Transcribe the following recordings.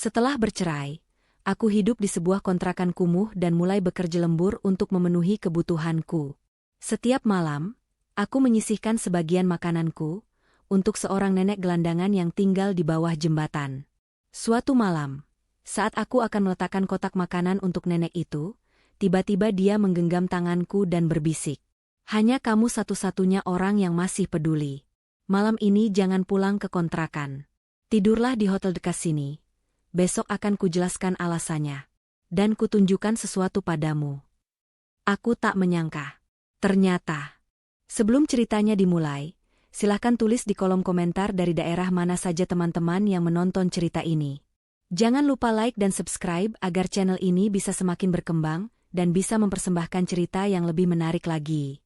Setelah bercerai, aku hidup di sebuah kontrakan kumuh dan mulai bekerja lembur untuk memenuhi kebutuhanku. Setiap malam, aku menyisihkan sebagian makananku untuk seorang nenek gelandangan yang tinggal di bawah jembatan. Suatu malam, saat aku akan meletakkan kotak makanan untuk nenek itu, tiba-tiba dia menggenggam tanganku dan berbisik. Hanya kamu satu-satunya orang yang masih peduli. Malam ini jangan pulang ke kontrakan. Tidurlah di hotel dekat sini. Besok akan kujelaskan alasannya. Dan kutunjukkan sesuatu padamu. Aku tak menyangka. Ternyata. Sebelum ceritanya dimulai, silahkan tulis di kolom komentar dari daerah mana saja teman-teman yang menonton cerita ini. Jangan lupa like dan subscribe agar channel ini bisa semakin berkembang dan bisa mempersembahkan cerita yang lebih menarik lagi.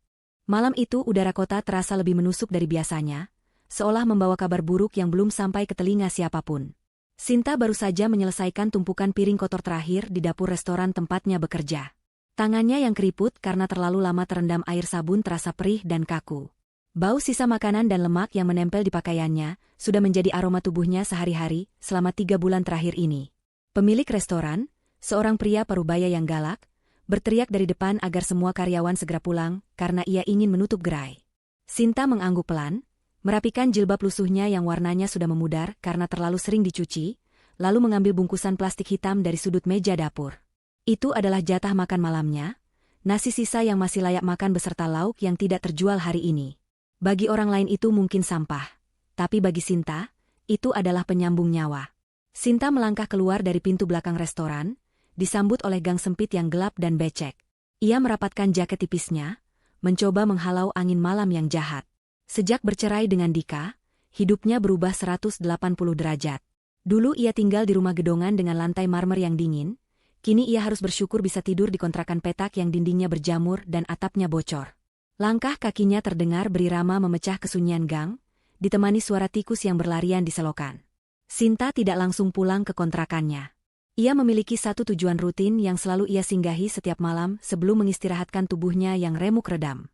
Malam itu udara kota terasa lebih menusuk dari biasanya, seolah membawa kabar buruk yang belum sampai ke telinga siapapun. Sinta baru saja menyelesaikan tumpukan piring kotor terakhir di dapur restoran tempatnya bekerja. Tangannya yang keriput karena terlalu lama terendam air sabun terasa perih dan kaku. Bau sisa makanan dan lemak yang menempel di pakaiannya sudah menjadi aroma tubuhnya sehari-hari selama 3 bulan terakhir ini. Pemilik restoran, seorang pria parubaya yang galak, berteriak dari depan agar semua karyawan segera pulang karena ia ingin menutup gerai. Sinta mengangguk pelan, merapikan jilbab lusuhnya yang warnanya sudah memudar karena terlalu sering dicuci, lalu mengambil bungkusan plastik hitam dari sudut meja dapur. Itu adalah jatah makan malamnya, nasi sisa yang masih layak makan beserta lauk yang tidak terjual hari ini. Bagi orang lain itu mungkin sampah, tapi bagi Sinta, itu adalah penyambung nyawa. Sinta melangkah keluar dari pintu belakang restoran, disambut oleh gang sempit yang gelap dan becek. Ia merapatkan jaket tipisnya, mencoba menghalau angin malam yang jahat. Sejak bercerai dengan Dika, hidupnya berubah 180 derajat. Dulu ia tinggal di rumah gedongan dengan lantai marmer yang dingin, kini ia harus bersyukur bisa tidur di kontrakan petak yang dindingnya berjamur dan atapnya bocor. Langkah kakinya terdengar berirama memecah kesunyian gang, ditemani suara tikus yang berlarian di selokan. Sinta tidak langsung pulang ke kontrakannya. Ia memiliki satu tujuan rutin yang selalu ia singgahi setiap malam sebelum mengistirahatkan tubuhnya yang remuk redam.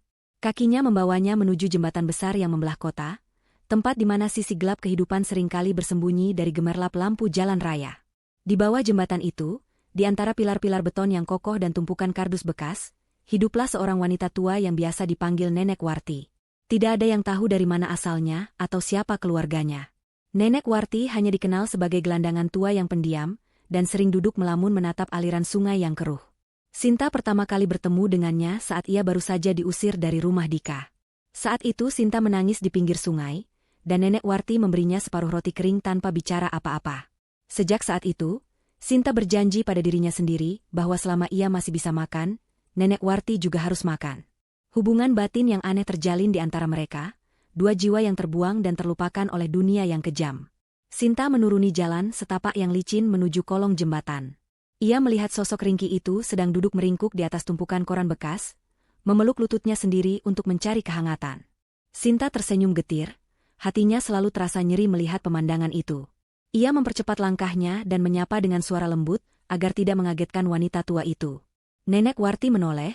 Kakinya membawanya menuju jembatan besar yang membelah kota, tempat di mana sisi gelap kehidupan seringkali bersembunyi dari gemerlap lampu jalan raya. Di bawah jembatan itu, di antara pilar-pilar beton yang kokoh dan tumpukan kardus bekas, hiduplah seorang wanita tua yang biasa dipanggil Nenek Warti. Tidak ada yang tahu dari mana asalnya atau siapa keluarganya. Nenek Warti hanya dikenal sebagai gelandangan tua yang pendiam, dan sering duduk melamun menatap aliran sungai yang keruh. Sinta pertama kali bertemu dengannya saat ia baru saja diusir dari rumah Dika. Saat itu Sinta menangis di pinggir sungai, dan Nenek Warti memberinya separuh roti kering tanpa bicara apa-apa. Sejak saat itu, Sinta berjanji pada dirinya sendiri bahwa selama ia masih bisa makan, Nenek Warti juga harus makan. Hubungan batin yang aneh terjalin di antara mereka, dua jiwa yang terbuang dan terlupakan oleh dunia yang kejam. Sinta menuruni jalan setapak yang licin menuju kolong jembatan. Ia melihat sosok ringkih itu sedang duduk meringkuk di atas tumpukan koran bekas, memeluk lututnya sendiri untuk mencari kehangatan. Sinta tersenyum getir, hatinya selalu terasa nyeri melihat pemandangan itu. Ia mempercepat langkahnya dan menyapa dengan suara lembut, agar tidak mengagetkan wanita tua itu. Nenek Warti menoleh,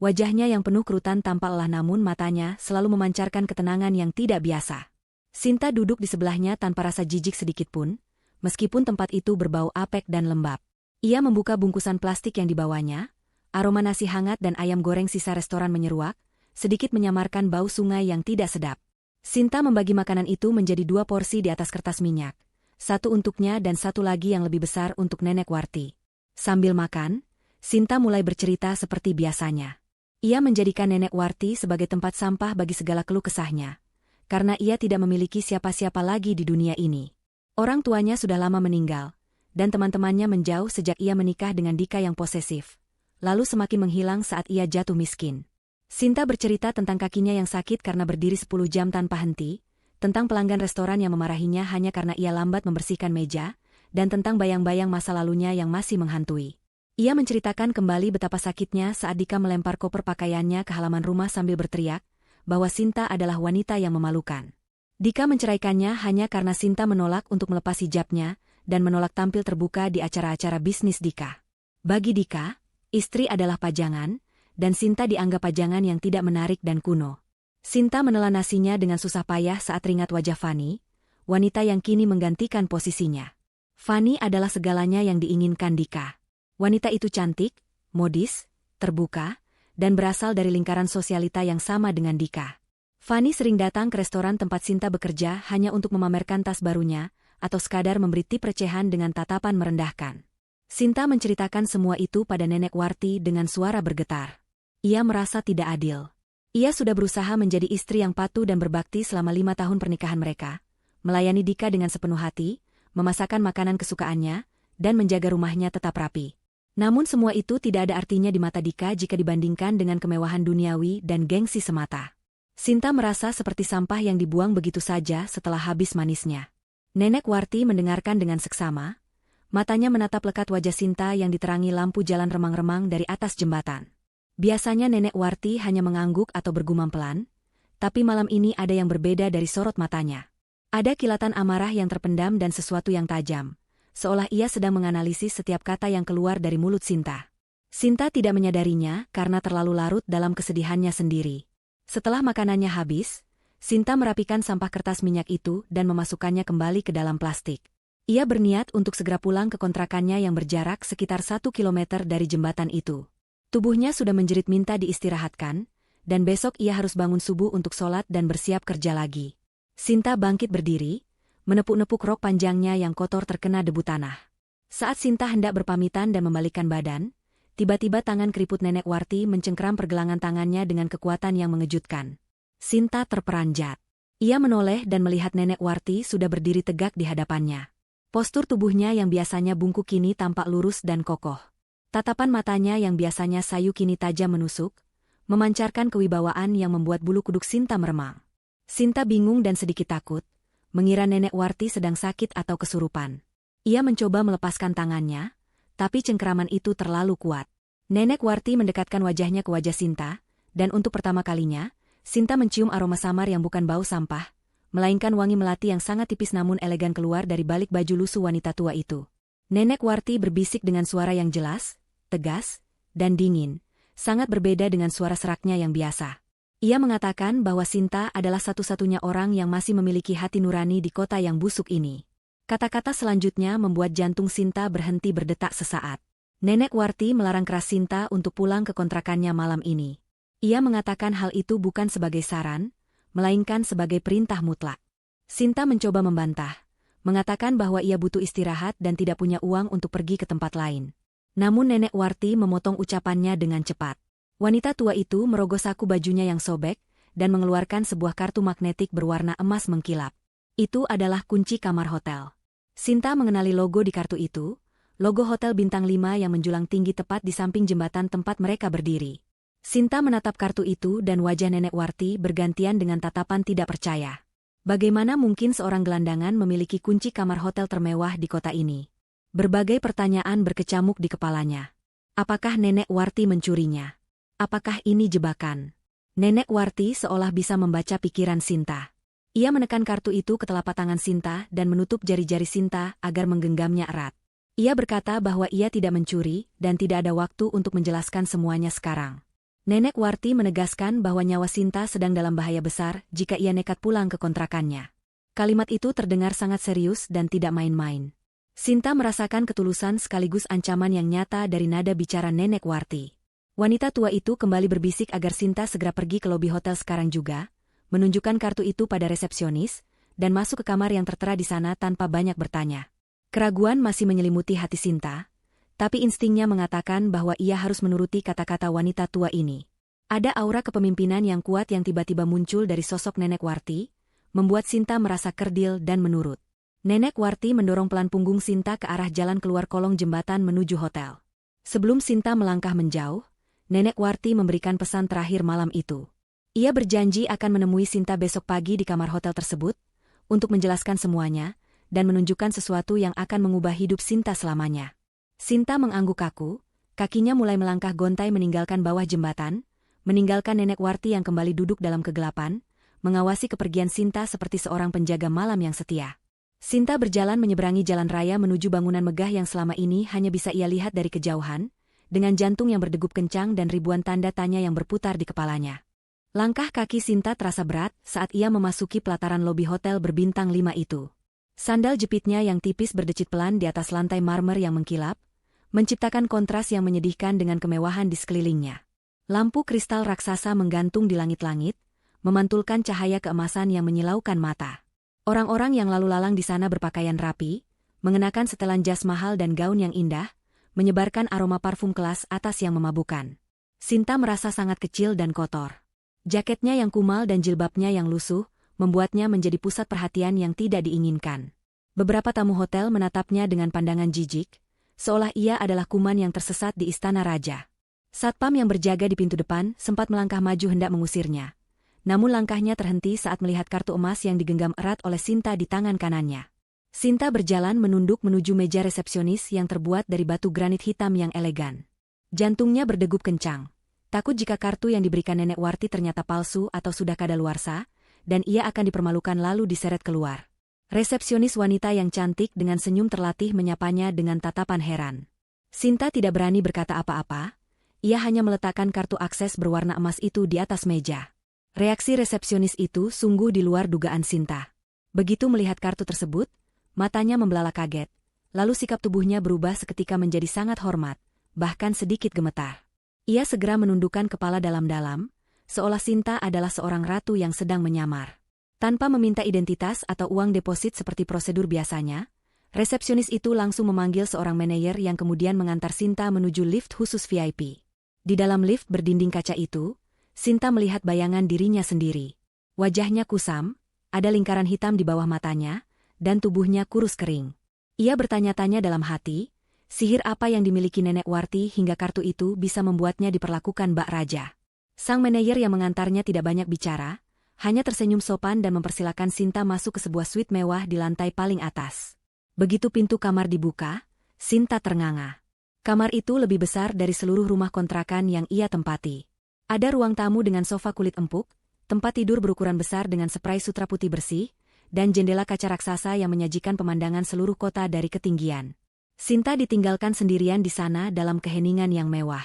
wajahnya yang penuh kerutan tanpa lelah namun matanya selalu memancarkan ketenangan yang tidak biasa. Sinta duduk di sebelahnya tanpa rasa jijik sedikitpun, meskipun tempat itu berbau apek dan lembab. Ia membuka bungkusan plastik yang dibawanya, aroma nasi hangat dan ayam goreng sisa restoran menyeruak, sedikit menyamarkan bau sungai yang tidak sedap. Sinta membagi makanan itu menjadi 2 porsi di atas kertas minyak, satu untuknya dan satu lagi yang lebih besar untuk Nenek Warti. Sambil makan, Sinta mulai bercerita seperti biasanya. Ia menjadikan Nenek Warti sebagai tempat sampah bagi segala keluh kesahnya, karena ia tidak memiliki siapa-siapa lagi di dunia ini. Orang tuanya sudah lama meninggal, dan teman-temannya menjauh sejak ia menikah dengan Dika yang posesif, lalu semakin menghilang saat ia jatuh miskin. Sinta bercerita tentang kakinya yang sakit karena berdiri 10 jam tanpa henti, tentang pelanggan restoran yang memarahinya hanya karena ia lambat membersihkan meja, dan tentang bayang-bayang masa lalunya yang masih menghantui. Ia menceritakan kembali betapa sakitnya saat Dika melempar koper pakaiannya ke halaman rumah sambil berteriak, bahwa Sinta adalah wanita yang memalukan. Dika menceraikannya hanya karena Sinta menolak untuk melepas hijabnya, dan menolak tampil terbuka di acara-acara bisnis Dika. Bagi Dika, istri adalah pajangan, dan Sinta dianggap pajangan yang tidak menarik dan kuno. Sinta menelan nasinya dengan susah payah saat teringat wajah Fani, wanita yang kini menggantikan posisinya. Fanny adalah segalanya yang diinginkan Dika. Wanita itu cantik, modis, terbuka, dan berasal dari lingkaran sosialita yang sama dengan Dika. Fanny sering datang ke restoran tempat Sinta bekerja hanya untuk memamerkan tas barunya, atau sekadar memberi tip recehan dengan tatapan merendahkan. Sinta menceritakan semua itu pada Nenek Warti dengan suara bergetar. Ia merasa tidak adil. Ia sudah berusaha menjadi istri yang patuh dan berbakti selama 5 tahun pernikahan mereka, melayani Dika dengan sepenuh hati, memasakkan makanan kesukaannya, dan menjaga rumahnya tetap rapi. Namun semua itu tidak ada artinya di mata Dika jika dibandingkan dengan kemewahan duniawi dan gengsi semata. Sinta merasa seperti sampah yang dibuang begitu saja setelah habis manisnya. Nenek Warti mendengarkan dengan seksama, matanya menatap lekat wajah Sinta yang diterangi lampu jalan remang-remang dari atas jembatan. Biasanya Nenek Warti hanya mengangguk atau bergumam pelan, tapi malam ini ada yang berbeda dari sorot matanya. Ada kilatan amarah yang terpendam dan sesuatu yang tajam, seolah ia sedang menganalisis setiap kata yang keluar dari mulut Sinta. Sinta tidak menyadarinya karena terlalu larut dalam kesedihannya sendiri. Setelah makanannya habis, Sinta merapikan sampah kertas minyak itu dan memasukkannya kembali ke dalam plastik. Ia berniat untuk segera pulang ke kontrakannya yang berjarak sekitar 1 kilometer dari jembatan itu. Tubuhnya sudah menjerit minta diistirahatkan, dan besok ia harus bangun subuh untuk sholat dan bersiap kerja lagi. Sinta bangkit berdiri, menepuk-nepuk rok panjangnya yang kotor terkena debu tanah. Saat Sinta hendak berpamitan dan membalikkan badan, tiba-tiba tangan keriput Nenek Warti mencengkeram pergelangan tangannya dengan kekuatan yang mengejutkan. Sinta terperanjat. Ia menoleh dan melihat Nenek Warti sudah berdiri tegak di hadapannya. Postur tubuhnya yang biasanya bungkuk kini tampak lurus dan kokoh. Tatapan matanya yang biasanya sayu kini tajam menusuk, memancarkan kewibawaan yang membuat bulu kuduk Sinta meremang. Sinta bingung dan sedikit takut, mengira Nenek Warti sedang sakit atau kesurupan. Ia mencoba melepaskan tangannya, tapi cengkeraman itu terlalu kuat. Nenek Warti mendekatkan wajahnya ke wajah Sinta, dan untuk pertama kalinya, Sinta mencium aroma samar yang bukan bau sampah, melainkan wangi melati yang sangat tipis namun elegan keluar dari balik baju lusuh wanita tua itu. Nenek Warti berbisik dengan suara yang jelas, tegas, dan dingin, sangat berbeda dengan suara seraknya yang biasa. Ia mengatakan bahwa Sinta adalah satu-satunya orang yang masih memiliki hati nurani di kota yang busuk ini. Kata-kata selanjutnya membuat jantung Sinta berhenti berdetak sesaat. Nenek Warti melarang keras Sinta untuk pulang ke kontrakannya malam ini. Ia mengatakan hal itu bukan sebagai saran, melainkan sebagai perintah mutlak. Sinta mencoba membantah, mengatakan bahwa ia butuh istirahat dan tidak punya uang untuk pergi ke tempat lain. Namun Nenek Warti memotong ucapannya dengan cepat. Wanita tua itu merogoh saku bajunya yang sobek, dan mengeluarkan sebuah kartu magnetik berwarna emas mengkilap. Itu adalah kunci kamar hotel. Sinta mengenali logo di kartu itu, logo Hotel Bintang 5 yang menjulang tinggi tepat di samping jembatan tempat mereka berdiri. Sinta menatap kartu itu dan wajah Nenek Warti bergantian dengan tatapan tidak percaya. Bagaimana mungkin seorang gelandangan memiliki kunci kamar hotel termewah di kota ini? Berbagai pertanyaan berkecamuk di kepalanya. Apakah Nenek Warti mencurinya? Apakah ini jebakan? Nenek Warti seolah bisa membaca pikiran Sinta. Ia menekan kartu itu ke telapak tangan Sinta dan menutup jari-jari Sinta agar menggenggamnya erat. Ia berkata bahwa ia tidak mencuri dan tidak ada waktu untuk menjelaskan semuanya sekarang. Nenek Warti menegaskan bahwa nyawa Sinta sedang dalam bahaya besar jika ia nekat pulang ke kontrakannya. Kalimat itu terdengar sangat serius dan tidak main-main. Sinta merasakan ketulusan sekaligus ancaman yang nyata dari nada bicara Nenek Warti. Wanita tua itu kembali berbisik agar Sinta segera pergi ke lobi hotel sekarang juga, menunjukkan kartu itu pada resepsionis, dan masuk ke kamar yang tertera di sana tanpa banyak bertanya. Keraguan masih menyelimuti hati Sinta, tapi instingnya mengatakan bahwa ia harus menuruti kata-kata wanita tua ini. Ada aura kepemimpinan yang kuat yang tiba-tiba muncul dari sosok Nenek Warti, membuat Sinta merasa kerdil dan menurut. Nenek Warti mendorong pelan punggung Sinta ke arah jalan keluar kolong jembatan menuju hotel. Sebelum Sinta melangkah menjauh, Nenek Warti memberikan pesan terakhir malam itu. Ia berjanji akan menemui Sinta besok pagi di kamar hotel tersebut, untuk menjelaskan semuanya, dan menunjukkan sesuatu yang akan mengubah hidup Sinta selamanya. Sinta mengangguk kaku, kakinya mulai melangkah gontai meninggalkan bawah jembatan, meninggalkan Nenek Warti yang kembali duduk dalam kegelapan, mengawasi kepergian Sinta seperti seorang penjaga malam yang setia. Sinta berjalan menyeberangi jalan raya menuju bangunan megah yang selama ini hanya bisa ia lihat dari kejauhan, dengan jantung yang berdegup kencang dan ribuan tanda tanya yang berputar di kepalanya. Langkah kaki Sinta terasa berat saat ia memasuki pelataran lobi hotel berbintang 5 itu. Sandal jepitnya yang tipis berdecit pelan di atas lantai marmer yang mengkilap, menciptakan kontras yang menyedihkan dengan kemewahan di sekelilingnya. Lampu kristal raksasa menggantung di langit-langit, memantulkan cahaya keemasan yang menyilaukan mata. Orang-orang yang lalu lalang di sana berpakaian rapi, mengenakan setelan jas mahal dan gaun yang indah, menyebarkan aroma parfum kelas atas yang memabukkan. Sinta merasa sangat kecil dan kotor. Jaketnya yang kumal dan jilbabnya yang lusuh, membuatnya menjadi pusat perhatian yang tidak diinginkan. Beberapa tamu hotel menatapnya dengan pandangan jijik, seolah ia adalah kuman yang tersesat di istana raja. Satpam yang berjaga di pintu depan sempat melangkah maju hendak mengusirnya. Namun langkahnya terhenti saat melihat kartu emas yang digenggam erat oleh Sinta di tangan kanannya. Sinta berjalan menunduk menuju meja resepsionis yang terbuat dari batu granit hitam yang elegan. Jantungnya berdegup kencang, takut jika kartu yang diberikan Nenek Warti ternyata palsu atau sudah kadaluarsa, dan ia akan dipermalukan lalu diseret keluar. Resepsionis wanita yang cantik dengan senyum terlatih menyapanya dengan tatapan heran. Sinta tidak berani berkata apa-apa, ia hanya meletakkan kartu akses berwarna emas itu di atas meja. Reaksi resepsionis itu sungguh di luar dugaan Sinta. Begitu melihat kartu tersebut, matanya membelalak kaget, lalu sikap tubuhnya berubah seketika menjadi sangat hormat, bahkan sedikit gemetar. Ia segera menundukkan kepala dalam-dalam, seolah Sinta adalah seorang ratu yang sedang menyamar. Tanpa meminta identitas atau uang deposit seperti prosedur biasanya, resepsionis itu langsung memanggil seorang manajer yang kemudian mengantar Sinta menuju lift khusus VIP. Di dalam lift berdinding kaca itu, Sinta melihat bayangan dirinya sendiri. Wajahnya kusam, ada lingkaran hitam di bawah matanya, dan tubuhnya kurus kering. Ia bertanya-tanya dalam hati, sihir apa yang dimiliki Nenek Warti hingga kartu itu bisa membuatnya diperlakukan bak raja. Sang manajer yang mengantarnya tidak banyak bicara, hanya tersenyum sopan dan mempersilakan Sinta masuk ke sebuah suite mewah di lantai paling atas. Begitu pintu kamar dibuka, Sinta ternganga. Kamar itu lebih besar dari seluruh rumah kontrakan yang ia tempati. Ada ruang tamu dengan sofa kulit empuk, tempat tidur berukuran besar dengan spray sutra putih bersih, dan jendela kaca raksasa yang menyajikan pemandangan seluruh kota dari ketinggian. Sinta ditinggalkan sendirian di sana dalam keheningan yang mewah.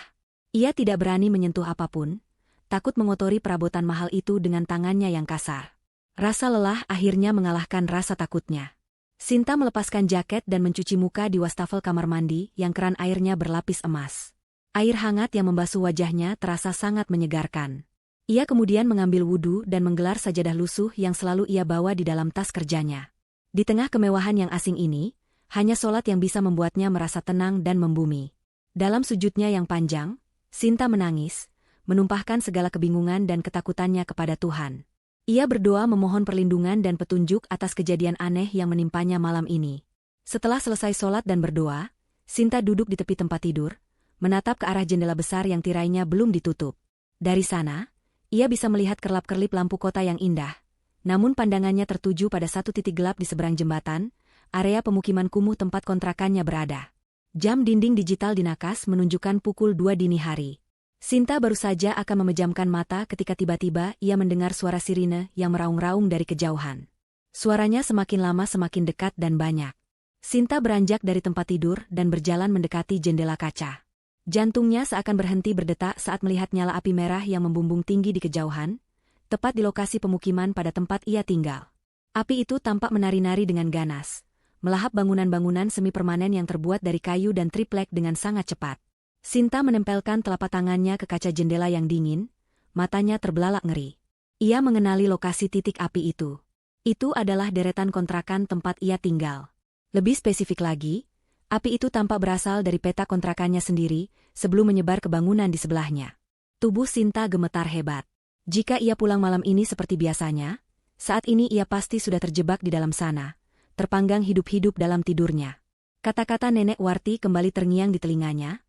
Ia tidak berani menyentuh apapun, takut mengotori perabotan mahal itu dengan tangannya yang kasar. Rasa lelah akhirnya mengalahkan rasa takutnya. Sinta melepaskan jaket dan mencuci muka di wastafel kamar mandi yang keran airnya berlapis emas. Air hangat yang membasuh wajahnya terasa sangat menyegarkan. Ia kemudian mengambil wudhu dan menggelar sajadah lusuh yang selalu ia bawa di dalam tas kerjanya. Di tengah kemewahan yang asing ini, hanya sholat yang bisa membuatnya merasa tenang dan membumi. Dalam sujudnya yang panjang, Sinta menangis, menumpahkan segala kebingungan dan ketakutannya kepada Tuhan. Ia berdoa memohon perlindungan dan petunjuk atas kejadian aneh yang menimpanya malam ini. Setelah selesai sholat dan berdoa, Sinta duduk di tepi tempat tidur, menatap ke arah jendela besar yang tirainya belum ditutup. Dari sana, ia bisa melihat kerlap-kerlip lampu kota yang indah. Namun pandangannya tertuju pada satu titik gelap di seberang jembatan, area pemukiman kumuh tempat kontrakannya berada. Jam dinding digital di nakas menunjukkan pukul 2 dini hari. Sinta baru saja akan memejamkan mata ketika tiba-tiba ia mendengar suara sirine yang meraung-raung dari kejauhan. Suaranya semakin lama semakin dekat dan banyak. Sinta beranjak dari tempat tidur dan berjalan mendekati jendela kaca. Jantungnya seakan berhenti berdetak saat melihat nyala api merah yang membumbung tinggi di kejauhan, tepat di lokasi pemukiman pada tempat ia tinggal. Api itu tampak menari-nari dengan ganas, melahap bangunan-bangunan semi permanen yang terbuat dari kayu dan triplek dengan sangat cepat. Sinta menempelkan telapak tangannya ke kaca jendela yang dingin, matanya terbelalak ngeri. Ia mengenali lokasi titik api itu. Itu adalah deretan kontrakan tempat ia tinggal. Lebih spesifik lagi, api itu tampak berasal dari petak kontrakannya sendiri, sebelum menyebar ke bangunan di sebelahnya. Tubuh Sinta gemetar hebat. Jika ia pulang malam ini seperti biasanya, saat ini ia pasti sudah terjebak di dalam sana, terpanggang hidup-hidup dalam tidurnya. Kata-kata Nenek Warti kembali terngiang di telinganya,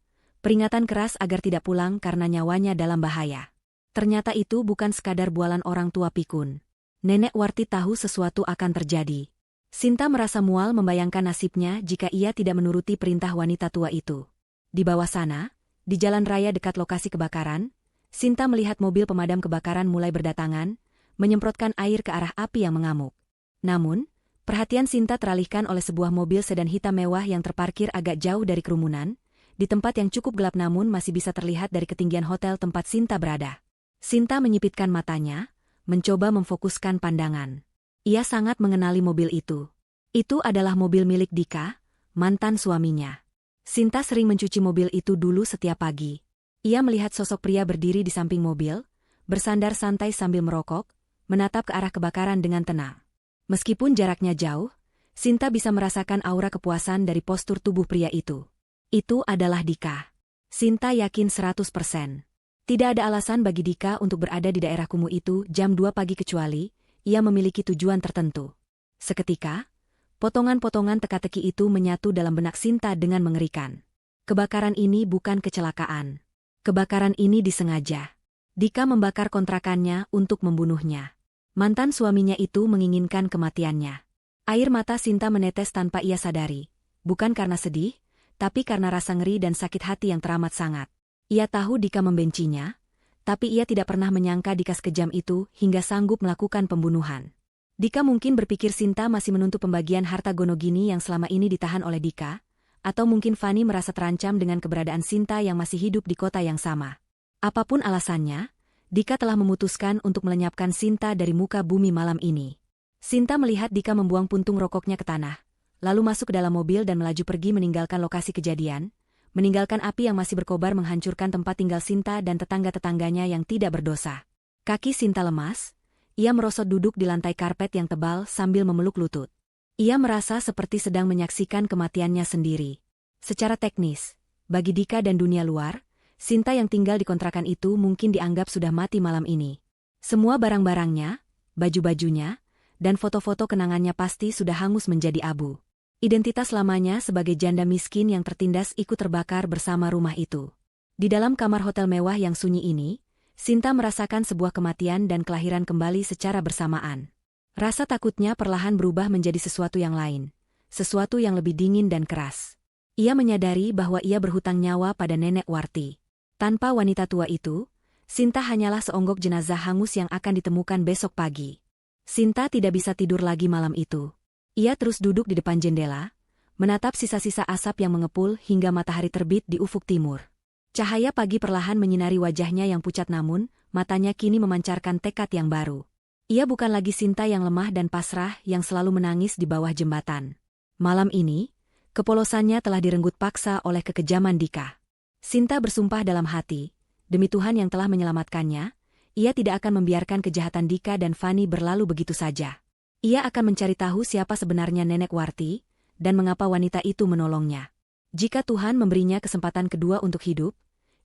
peringatan keras agar tidak pulang karena nyawanya dalam bahaya. Ternyata itu bukan sekadar bualan orang tua pikun. Nenek Warti tahu sesuatu akan terjadi. Sinta merasa mual membayangkan nasibnya jika ia tidak menuruti perintah wanita tua itu. Di bawah sana, di jalan raya dekat lokasi kebakaran, Sinta melihat mobil pemadam kebakaran mulai berdatangan, menyemprotkan air ke arah api yang mengamuk. Namun, perhatian Sinta teralihkan oleh sebuah mobil sedan hitam mewah yang terparkir agak jauh dari kerumunan, di tempat yang cukup gelap namun masih bisa terlihat dari ketinggian hotel tempat Sinta berada. Sinta menyipitkan matanya, mencoba memfokuskan pandangan. Ia sangat mengenali mobil itu. Itu adalah mobil milik Dika, mantan suaminya. Sinta sering mencuci mobil itu dulu setiap pagi. Ia melihat sosok pria berdiri di samping mobil, bersandar santai sambil merokok, menatap ke arah kebakaran dengan tenang. Meskipun jaraknya jauh, Sinta bisa merasakan aura kepuasan dari postur tubuh pria itu. Itu adalah Dika. Sinta yakin 100%. Tidak ada alasan bagi Dika untuk berada di daerah kumuh itu jam 2 pagi kecuali ia memiliki tujuan tertentu. Seketika, potongan-potongan teka-teki itu menyatu dalam benak Sinta dengan mengerikan. Kebakaran ini bukan kecelakaan. Kebakaran ini disengaja. Dika membakar kontrakannya untuk membunuhnya. Mantan suaminya itu menginginkan kematiannya. Air mata Sinta menetes tanpa ia sadari. Bukan karena sedih, tapi karena rasa ngeri dan sakit hati yang teramat sangat. Ia tahu Dika membencinya, tapi ia tidak pernah menyangka Dika sekejam itu hingga sanggup melakukan pembunuhan. Dika mungkin berpikir Sinta masih menuntut pembagian harta Gonogini yang selama ini ditahan oleh Dika, atau mungkin Fani merasa terancam dengan keberadaan Sinta yang masih hidup di kota yang sama. Apapun alasannya, Dika telah memutuskan untuk melenyapkan Sinta dari muka bumi malam ini. Sinta melihat Dika membuang puntung rokoknya ke tanah, lalu masuk ke dalam mobil dan melaju pergi meninggalkan lokasi kejadian, meninggalkan api yang masih berkobar menghancurkan tempat tinggal Sinta dan tetangga-tetangganya yang tidak berdosa. Kaki Sinta lemas, ia merosot duduk di lantai karpet yang tebal sambil memeluk lutut. Ia merasa seperti sedang menyaksikan kematiannya sendiri. Secara teknis, bagi Dika dan dunia luar, Sinta yang tinggal di kontrakan itu mungkin dianggap sudah mati malam ini. Semua barang-barangnya, baju-bajunya, dan foto-foto kenangannya pasti sudah hangus menjadi abu. Identitas lamanya sebagai janda miskin yang tertindas ikut terbakar bersama rumah itu. Di dalam kamar hotel mewah yang sunyi ini, Sinta merasakan sebuah kematian dan kelahiran kembali secara bersamaan. Rasa takutnya perlahan berubah menjadi sesuatu yang lain, sesuatu yang lebih dingin dan keras. Ia menyadari bahwa ia berhutang nyawa pada Nenek Warti. Tanpa wanita tua itu, Sinta hanyalah seonggok jenazah hangus yang akan ditemukan besok pagi. Sinta tidak bisa tidur lagi malam itu. Ia terus duduk di depan jendela, menatap sisa-sisa asap yang mengepul hingga matahari terbit di ufuk timur. Cahaya pagi perlahan menyinari wajahnya yang pucat namun, matanya kini memancarkan tekad yang baru. Ia bukan lagi Sinta yang lemah dan pasrah yang selalu menangis di bawah jembatan. Malam ini, kepolosannya telah direnggut paksa oleh kekejaman Dika. Sinta bersumpah dalam hati, demi Tuhan yang telah menyelamatkannya, ia tidak akan membiarkan kejahatan Dika dan Fani berlalu begitu saja. Ia akan mencari tahu siapa sebenarnya Nenek Warti, dan mengapa wanita itu menolongnya. Jika Tuhan memberinya kesempatan kedua untuk hidup,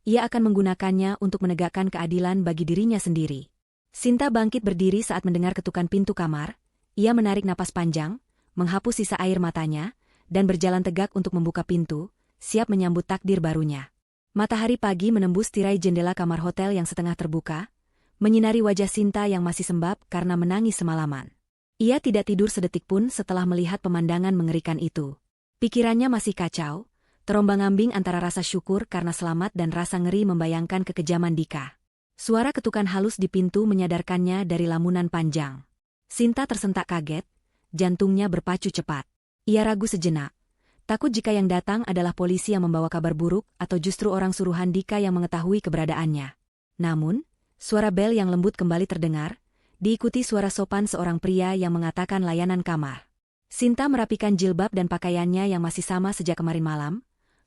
ia akan menggunakannya untuk menegakkan keadilan bagi dirinya sendiri. Sinta bangkit berdiri saat mendengar ketukan pintu kamar, ia menarik napas panjang, menghapus sisa air matanya, dan berjalan tegak untuk membuka pintu, siap menyambut takdir barunya. Matahari pagi menembus tirai jendela kamar hotel yang setengah terbuka, menyinari wajah Sinta yang masih sembab karena menangis semalaman. Ia tidak tidur sedetik pun setelah melihat pemandangan mengerikan itu. Pikirannya masih kacau, terombang-ambing antara rasa syukur karena selamat dan rasa ngeri membayangkan kekejaman Dika. Suara ketukan halus di pintu menyadarkannya dari lamunan panjang. Sinta tersentak kaget, jantungnya berpacu cepat. Ia ragu sejenak, takut jika yang datang adalah polisi yang membawa kabar buruk atau justru orang suruhan Dika yang mengetahui keberadaannya. Namun, suara bel yang lembut kembali terdengar, diikuti suara sopan seorang pria yang mengatakan layanan kamar. Sinta merapikan jilbab dan pakaiannya yang masih sama sejak kemarin malam,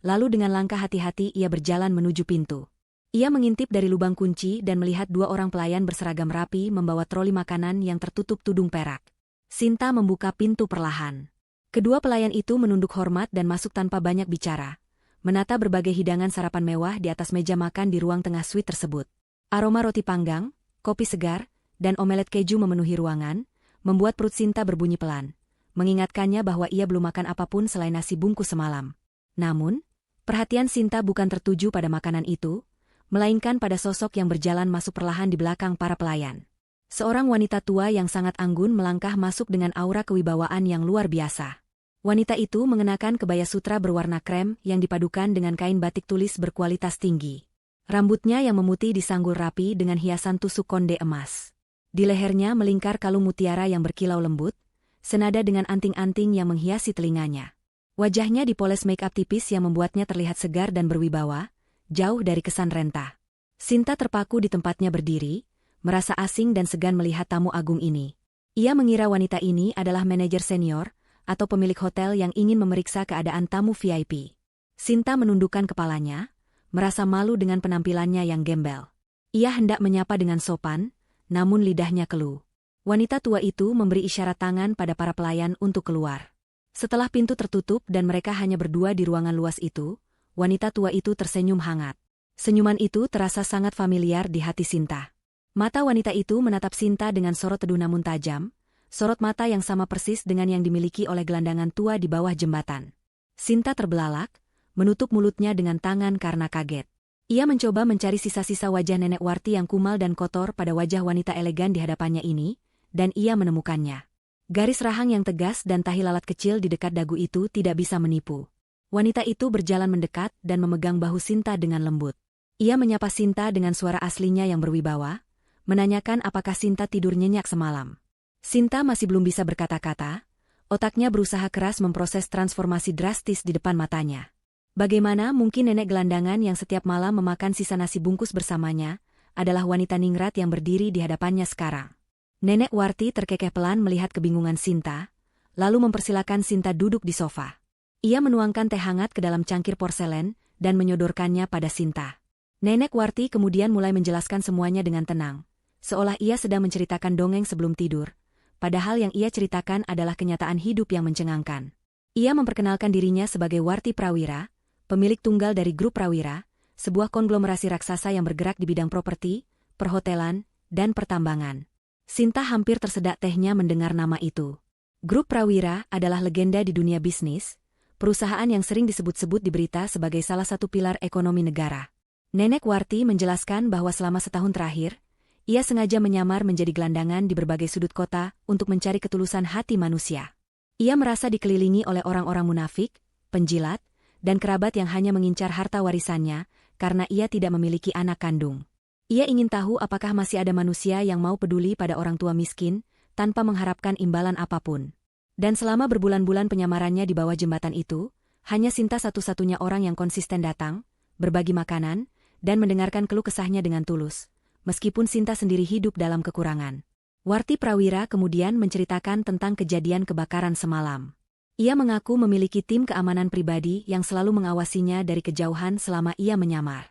lalu dengan langkah hati-hati ia berjalan menuju pintu. Ia mengintip dari lubang kunci dan melihat dua orang pelayan berseragam rapi membawa troli makanan yang tertutup tudung perak. Sinta membuka pintu perlahan. Kedua pelayan itu menunduk hormat dan masuk tanpa banyak bicara, menata berbagai hidangan sarapan mewah di atas meja makan di ruang tengah suite tersebut. Aroma roti panggang, kopi segar, dan omelet keju memenuhi ruangan, membuat perut Sinta berbunyi pelan, mengingatkannya bahwa ia belum makan apapun selain nasi bungkus semalam. Namun, perhatian Sinta bukan tertuju pada makanan itu, melainkan pada sosok yang berjalan masuk perlahan di belakang para pelayan. Seorang wanita tua yang sangat anggun melangkah masuk dengan aura kewibawaan yang luar biasa. Wanita itu mengenakan kebaya sutra berwarna krem yang dipadukan dengan kain batik tulis berkualitas tinggi. Rambutnya yang memutih disanggul rapi dengan hiasan tusuk konde emas. Di lehernya melingkar kalung mutiara yang berkilau lembut, senada dengan anting-anting yang menghiasi telinganya. Wajahnya dipoles make-up tipis yang membuatnya terlihat segar dan berwibawa, jauh dari kesan renta. Sinta terpaku di tempatnya berdiri, merasa asing dan segan melihat tamu agung ini. Ia mengira wanita ini adalah manajer senior, atau pemilik hotel yang ingin memeriksa keadaan tamu VIP. Sinta menundukkan kepalanya, merasa malu dengan penampilannya yang gembel. Ia hendak menyapa dengan sopan, namun lidahnya keluh. Wanita tua itu memberi isyarat tangan pada para pelayan untuk keluar. Setelah pintu tertutup dan mereka hanya berdua di ruangan luas itu, wanita tua itu tersenyum hangat. Senyuman itu terasa sangat familiar di hati Sinta. Mata wanita itu menatap Sinta dengan sorot teduh namun tajam, sorot mata yang sama persis dengan yang dimiliki oleh gelandangan tua di bawah jembatan. Sinta terbelalak, menutup mulutnya dengan tangan karena kaget. Ia mencoba mencari sisa-sisa wajah nenek Warti yang kumal dan kotor pada wajah wanita elegan di hadapannya ini, dan ia menemukannya. Garis rahang yang tegas dan tahi lalat kecil di dekat dagu itu tidak bisa menipu. Wanita itu berjalan mendekat dan memegang bahu Sinta dengan lembut. Ia menyapa Sinta dengan suara aslinya yang berwibawa, menanyakan apakah Sinta tidur nyenyak semalam. Sinta masih belum bisa berkata-kata, otaknya berusaha keras memproses transformasi drastis di depan matanya. Bagaimana mungkin nenek gelandangan yang setiap malam memakan sisa nasi bungkus bersamanya, adalah wanita ningrat yang berdiri di hadapannya sekarang. Nenek Warti terkekeh pelan melihat kebingungan Sinta, lalu mempersilakan Sinta duduk di sofa. Ia menuangkan teh hangat ke dalam cangkir porselen dan menyodorkannya pada Sinta. Nenek Warti kemudian mulai menjelaskan semuanya dengan tenang, seolah ia sedang menceritakan dongeng sebelum tidur, padahal yang ia ceritakan adalah kenyataan hidup yang mencengangkan. Ia memperkenalkan dirinya sebagai Warti Prawira, pemilik tunggal dari grup Prawira, sebuah konglomerasi raksasa yang bergerak di bidang properti, perhotelan, dan pertambangan. Sinta hampir tersedak tehnya mendengar nama itu. Grup Prawira adalah legenda di dunia bisnis, perusahaan yang sering disebut-sebut di berita sebagai salah satu pilar ekonomi negara. Nenek Warti menjelaskan bahwa selama setahun terakhir, ia sengaja menyamar menjadi gelandangan di berbagai sudut kota untuk mencari ketulusan hati manusia. Ia merasa dikelilingi oleh orang-orang munafik, penjilat, dan kerabat yang hanya mengincar harta warisannya karena ia tidak memiliki anak kandung. Ia ingin tahu apakah masih ada manusia yang mau peduli pada orang tua miskin tanpa mengharapkan imbalan apapun. Dan selama berbulan-bulan penyamarannya di bawah jembatan itu, hanya Sinta satu-satunya orang yang konsisten datang, berbagi makanan, dan mendengarkan keluh kesahnya dengan tulus, meskipun Sinta sendiri hidup dalam kekurangan. Warti Prawira kemudian menceritakan tentang kejadian kebakaran semalam. Ia mengaku memiliki tim keamanan pribadi yang selalu mengawasinya dari kejauhan selama ia menyamar.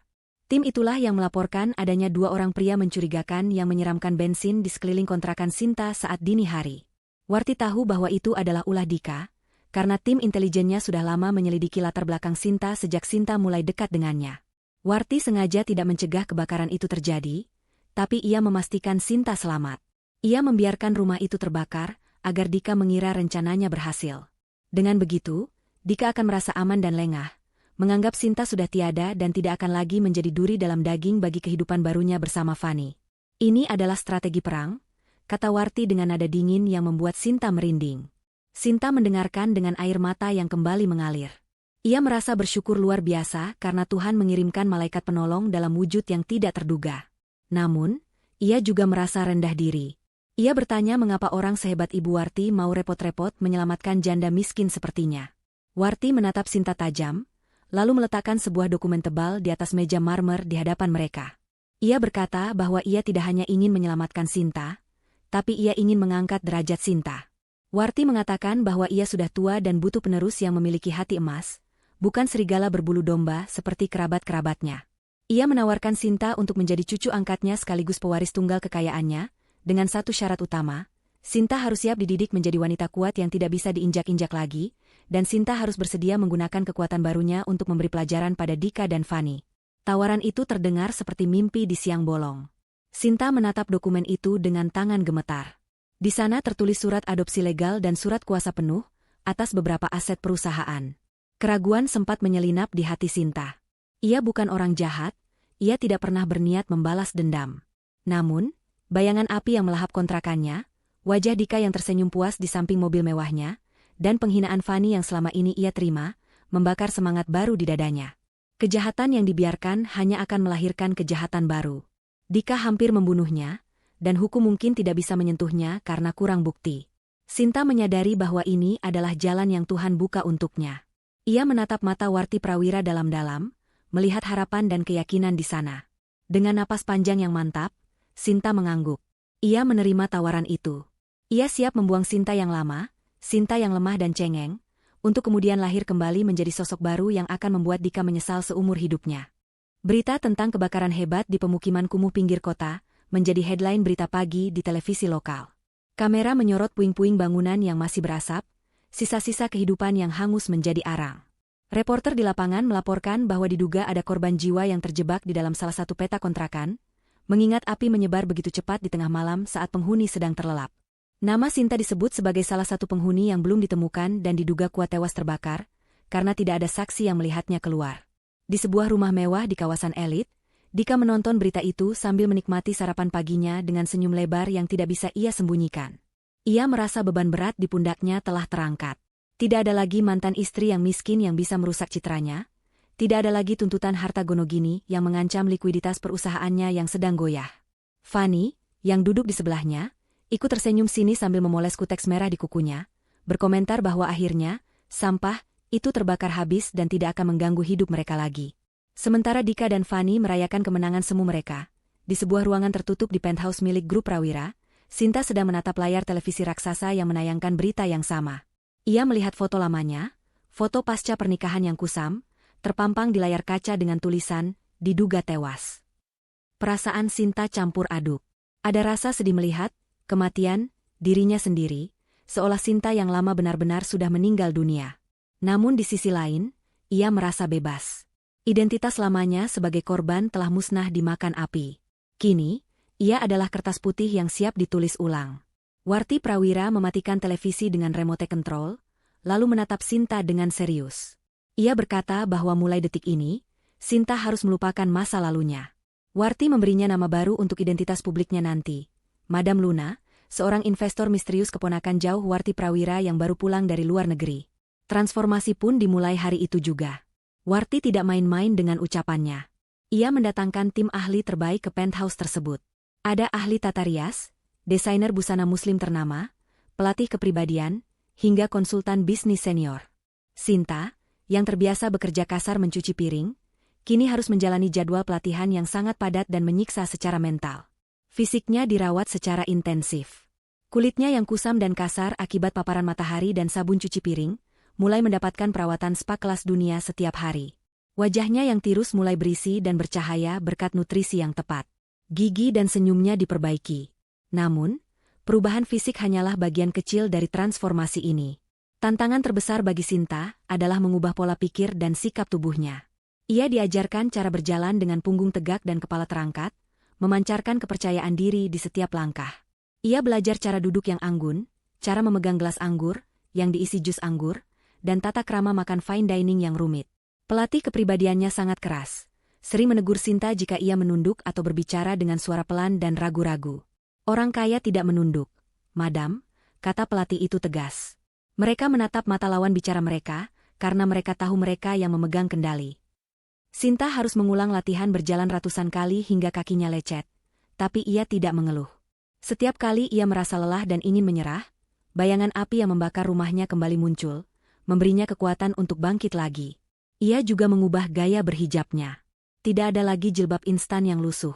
Tim itulah yang melaporkan adanya 2 orang pria mencurigakan yang menyiramkan bensin di sekeliling kontrakan Sinta saat dini hari. Warti tahu bahwa itu adalah ulah Dika, karena tim intelijennya sudah lama menyelidiki latar belakang Sinta sejak Sinta mulai dekat dengannya. Warti sengaja tidak mencegah kebakaran itu terjadi, tapi ia memastikan Sinta selamat. Ia membiarkan rumah itu terbakar, agar Dika mengira rencananya berhasil. Dengan begitu, Dika akan merasa aman dan lengah, menganggap Sinta sudah tiada dan tidak akan lagi menjadi duri dalam daging bagi kehidupan barunya bersama Fani. Ini adalah strategi perang, kata Warti dengan nada dingin yang membuat Sinta merinding. Sinta mendengarkan dengan air mata yang kembali mengalir. Ia merasa bersyukur luar biasa karena Tuhan mengirimkan malaikat penolong dalam wujud yang tidak terduga. Namun, ia juga merasa rendah diri. Ia bertanya mengapa orang sehebat Ibu Warti mau repot-repot menyelamatkan janda miskin sepertinya. Warti menatap Sinta tajam, lalu meletakkan sebuah dokumen tebal di atas meja marmer di hadapan mereka. Ia berkata bahwa ia tidak hanya ingin menyelamatkan Sinta, tapi ia ingin mengangkat derajat Sinta. Warti mengatakan bahwa ia sudah tua dan butuh penerus yang memiliki hati emas, bukan serigala berbulu domba seperti kerabat-kerabatnya. Ia menawarkan Sinta untuk menjadi cucu angkatnya sekaligus pewaris tunggal kekayaannya, dengan satu syarat utama, Sinta harus siap dididik menjadi wanita kuat yang tidak bisa diinjak-injak lagi, dan Sinta harus bersedia menggunakan kekuatan barunya untuk memberi pelajaran pada Dika dan Fani. Tawaran itu terdengar seperti mimpi di siang bolong. Sinta menatap dokumen itu dengan tangan gemetar. Di sana tertulis surat adopsi legal dan surat kuasa penuh atas beberapa aset perusahaan. Keraguan sempat menyelinap di hati Sinta. Ia bukan orang jahat, ia tidak pernah berniat membalas dendam. Namun, bayangan api yang melahap kontrakannya, wajah Dika yang tersenyum puas di samping mobil mewahnya, dan penghinaan Fani yang selama ini ia terima, membakar semangat baru di dadanya. Kejahatan yang dibiarkan hanya akan melahirkan kejahatan baru. Dika hampir membunuhnya, dan hukum mungkin tidak bisa menyentuhnya karena kurang bukti. Sinta menyadari bahwa ini adalah jalan yang Tuhan buka untuknya. Ia menatap mata Warti Prawira dalam-dalam, melihat harapan dan keyakinan di sana. Dengan napas panjang yang mantap, Sinta mengangguk. Ia menerima tawaran itu. Ia siap membuang Sinta yang lama, Sinta yang lemah dan cengeng, untuk kemudian lahir kembali menjadi sosok baru yang akan membuat Dika menyesal seumur hidupnya. Berita tentang kebakaran hebat di pemukiman kumuh pinggir kota menjadi headline berita pagi di televisi lokal. Kamera menyorot puing-puing bangunan yang masih berasap, sisa-sisa kehidupan yang hangus menjadi arang. Reporter di lapangan melaporkan bahwa diduga ada korban jiwa yang terjebak di dalam salah satu petak kontrakan, mengingat api menyebar begitu cepat di tengah malam saat penghuni sedang terlelap. Nama Sinta disebut sebagai salah satu penghuni yang belum ditemukan dan diduga kuat tewas terbakar, karena tidak ada saksi yang melihatnya keluar. Di sebuah rumah mewah di kawasan elit, Dika menonton berita itu sambil menikmati sarapan paginya dengan senyum lebar yang tidak bisa ia sembunyikan. Ia merasa beban berat di pundaknya telah terangkat. Tidak ada lagi mantan istri yang miskin yang bisa merusak citranya. Tidak ada lagi tuntutan harta gono gini yang mengancam likuiditas perusahaannya yang sedang goyah. Fanny, yang duduk di sebelahnya, ikut tersenyum sinis sambil memoles kuteks merah di kukunya, berkomentar bahwa akhirnya, sampah, itu terbakar habis dan tidak akan mengganggu hidup mereka lagi. Sementara Dika dan Fanny merayakan kemenangan semu mereka, di sebuah ruangan tertutup di penthouse milik grup Prawira, Sinta sedang menatap layar televisi raksasa yang menayangkan berita yang sama. Ia melihat foto lamanya, foto pasca pernikahan yang kusam, terpampang di layar kaca dengan tulisan, diduga tewas. Perasaan Sinta campur aduk. Ada rasa sedih melihat kematian dirinya sendiri, seolah Sinta yang lama benar-benar sudah meninggal dunia. Namun di sisi lain, ia merasa bebas. Identitas lamanya sebagai korban telah musnah dimakan api. Kini, ia adalah kertas putih yang siap ditulis ulang. Warti Prawira mematikan televisi dengan remote control, lalu menatap Sinta dengan serius. Ia berkata bahwa mulai detik ini, Sinta harus melupakan masa lalunya. Warti memberinya nama baru untuk identitas publiknya nanti. Madam Luna, seorang investor misterius keponakan jauh Warti Prawira yang baru pulang dari luar negeri. Transformasi pun dimulai hari itu juga. Warti tidak main-main dengan ucapannya. Ia mendatangkan tim ahli terbaik ke penthouse tersebut. Ada ahli tata rias, desainer busana muslim ternama, pelatih kepribadian, hingga konsultan bisnis senior. Sinta, yang terbiasa bekerja kasar mencuci piring, kini harus menjalani jadwal pelatihan yang sangat padat dan menyiksa secara mental. Fisiknya dirawat secara intensif. Kulitnya yang kusam dan kasar akibat paparan matahari dan sabun cuci piring, mulai mendapatkan perawatan spa kelas dunia setiap hari. Wajahnya yang tirus mulai berisi dan bercahaya berkat nutrisi yang tepat. Gigi dan senyumnya diperbaiki. Namun, perubahan fisik hanyalah bagian kecil dari transformasi ini. Tantangan terbesar bagi Sinta adalah mengubah pola pikir dan sikap tubuhnya. Ia diajarkan cara berjalan dengan punggung tegak dan kepala terangkat, memancarkan kepercayaan diri di setiap langkah. Ia belajar cara duduk yang anggun, cara memegang gelas anggur, yang diisi jus anggur, dan tata krama makan fine dining yang rumit. Pelatih kepribadiannya sangat keras, sering menegur Sinta jika ia menunduk atau berbicara dengan suara pelan dan ragu-ragu. Orang kaya tidak menunduk, Madam, kata pelatih itu tegas. Mereka menatap mata lawan bicara mereka, karena mereka tahu mereka yang memegang kendali. Sinta harus mengulang latihan berjalan ratusan kali hingga kakinya lecet, tapi ia tidak mengeluh. Setiap kali ia merasa lelah dan ingin menyerah, bayangan api yang membakar rumahnya kembali muncul, memberinya kekuatan untuk bangkit lagi. Ia juga mengubah gaya berhijabnya. Tidak ada lagi jilbab instan yang lusuh.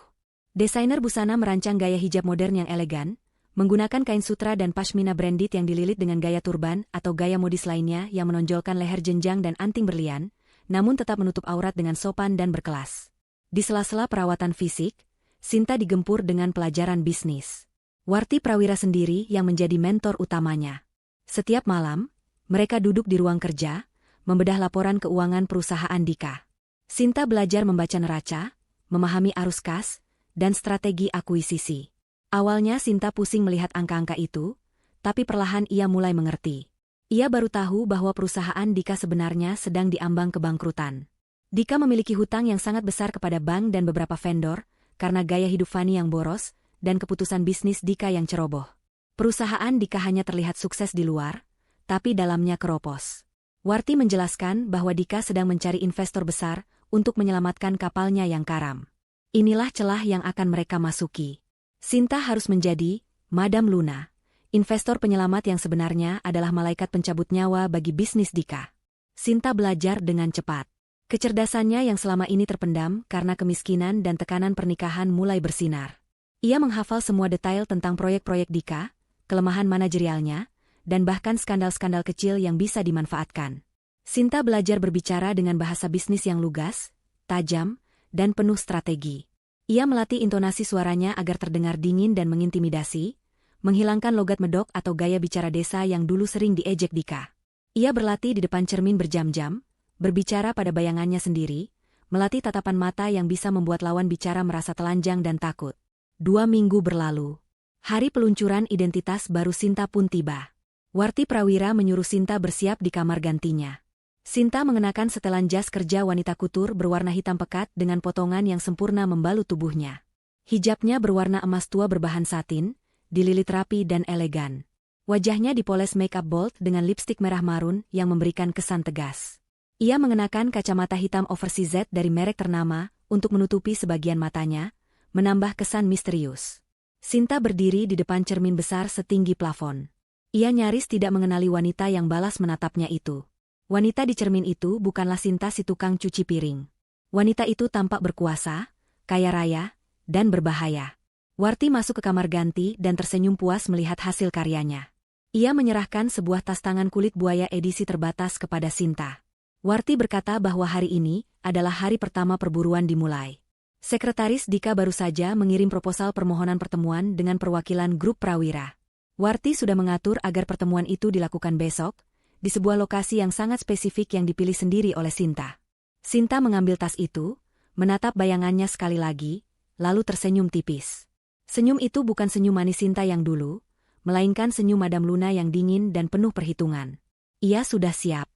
Desainer busana merancang gaya hijab modern yang elegan, menggunakan kain sutra dan pashmina branded yang dililit dengan gaya turban atau gaya modis lainnya yang menonjolkan leher jenjang dan anting berlian, namun tetap menutup aurat dengan sopan dan berkelas. Di sela-sela perawatan fisik, Sinta digempur dengan pelajaran bisnis. Warti Prawira sendiri yang menjadi mentor utamanya. Setiap malam, mereka duduk di ruang kerja, membedah laporan keuangan perusahaan Dika. Sinta belajar membaca neraca, memahami arus kas, dan strategi akuisisi. Awalnya Sinta pusing melihat angka-angka itu, tapi perlahan ia mulai mengerti. Ia baru tahu bahwa perusahaan Dika sebenarnya sedang diambang kebangkrutan. Dika memiliki hutang yang sangat besar kepada bank dan beberapa vendor, karena gaya hidup Fanny yang boros, dan keputusan bisnis Dika yang ceroboh. Perusahaan Dika hanya terlihat sukses di luar, tapi dalamnya keropos. Warti menjelaskan bahwa Dika sedang mencari investor besar untuk menyelamatkan kapalnya yang karam. Inilah celah yang akan mereka masuki. Sinta harus menjadi Madam Luna. Investor penyelamat yang sebenarnya adalah malaikat pencabut nyawa bagi bisnis Dika. Sinta belajar dengan cepat. Kecerdasannya yang selama ini terpendam karena kemiskinan dan tekanan pernikahan mulai bersinar. Ia menghafal semua detail tentang proyek-proyek Dika, kelemahan manajerialnya, dan bahkan skandal-skandal kecil yang bisa dimanfaatkan. Sinta belajar berbicara dengan bahasa bisnis yang lugas, tajam, dan penuh strategi. Ia melatih intonasi suaranya agar terdengar dingin dan mengintimidasi, menghilangkan logat medok atau gaya bicara desa yang dulu sering diejek Dika. Ia berlatih di depan cermin berjam-jam, berbicara pada bayangannya sendiri, melatih tatapan mata yang bisa membuat lawan bicara merasa telanjang dan takut. 2 minggu berlalu. Hari peluncuran identitas baru Sinta pun tiba. Warti Prawira menyuruh Sinta bersiap di kamar gantinya. Sinta mengenakan setelan jas kerja wanita kutur berwarna hitam pekat dengan potongan yang sempurna membalut tubuhnya. Hijabnya berwarna emas tua berbahan satin, dililit rapi dan elegan. Wajahnya dipoles make-up bold dengan lipstik merah marun yang memberikan kesan tegas. Ia mengenakan kacamata hitam oversize dari merek ternama untuk menutupi sebagian matanya, menambah kesan misterius. Sinta berdiri di depan cermin besar setinggi plafon. Ia nyaris tidak mengenali wanita yang balas menatapnya itu. Wanita di cermin itu bukanlah Sinta si tukang cuci piring. Wanita itu tampak berkuasa, kaya raya, dan berbahaya. Warti masuk ke kamar ganti dan tersenyum puas melihat hasil karyanya. Ia menyerahkan sebuah tas tangan kulit buaya edisi terbatas kepada Sinta. Warti berkata bahwa hari ini adalah hari pertama perburuan dimulai. Sekretaris Dika baru saja mengirim proposal permohonan pertemuan dengan perwakilan grup Prawira. Warti sudah mengatur agar pertemuan itu dilakukan besok, di sebuah lokasi yang sangat spesifik yang dipilih sendiri oleh Sinta. Sinta mengambil tas itu, menatap bayangannya sekali lagi, lalu tersenyum tipis. Senyum itu bukan senyum manis Sinta yang dulu, melainkan senyum Madam Luna yang dingin dan penuh perhitungan. Ia sudah siap.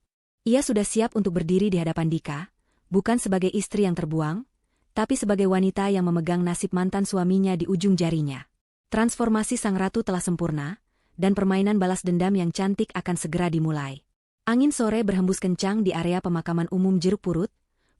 Ia sudah siap untuk berdiri di hadapan Dika, bukan sebagai istri yang terbuang, tapi sebagai wanita yang memegang nasib mantan suaminya di ujung jarinya. Transformasi sang ratu telah sempurna, dan permainan balas dendam yang cantik akan segera dimulai. Angin sore berhembus kencang di area pemakaman umum Jeruk Purut,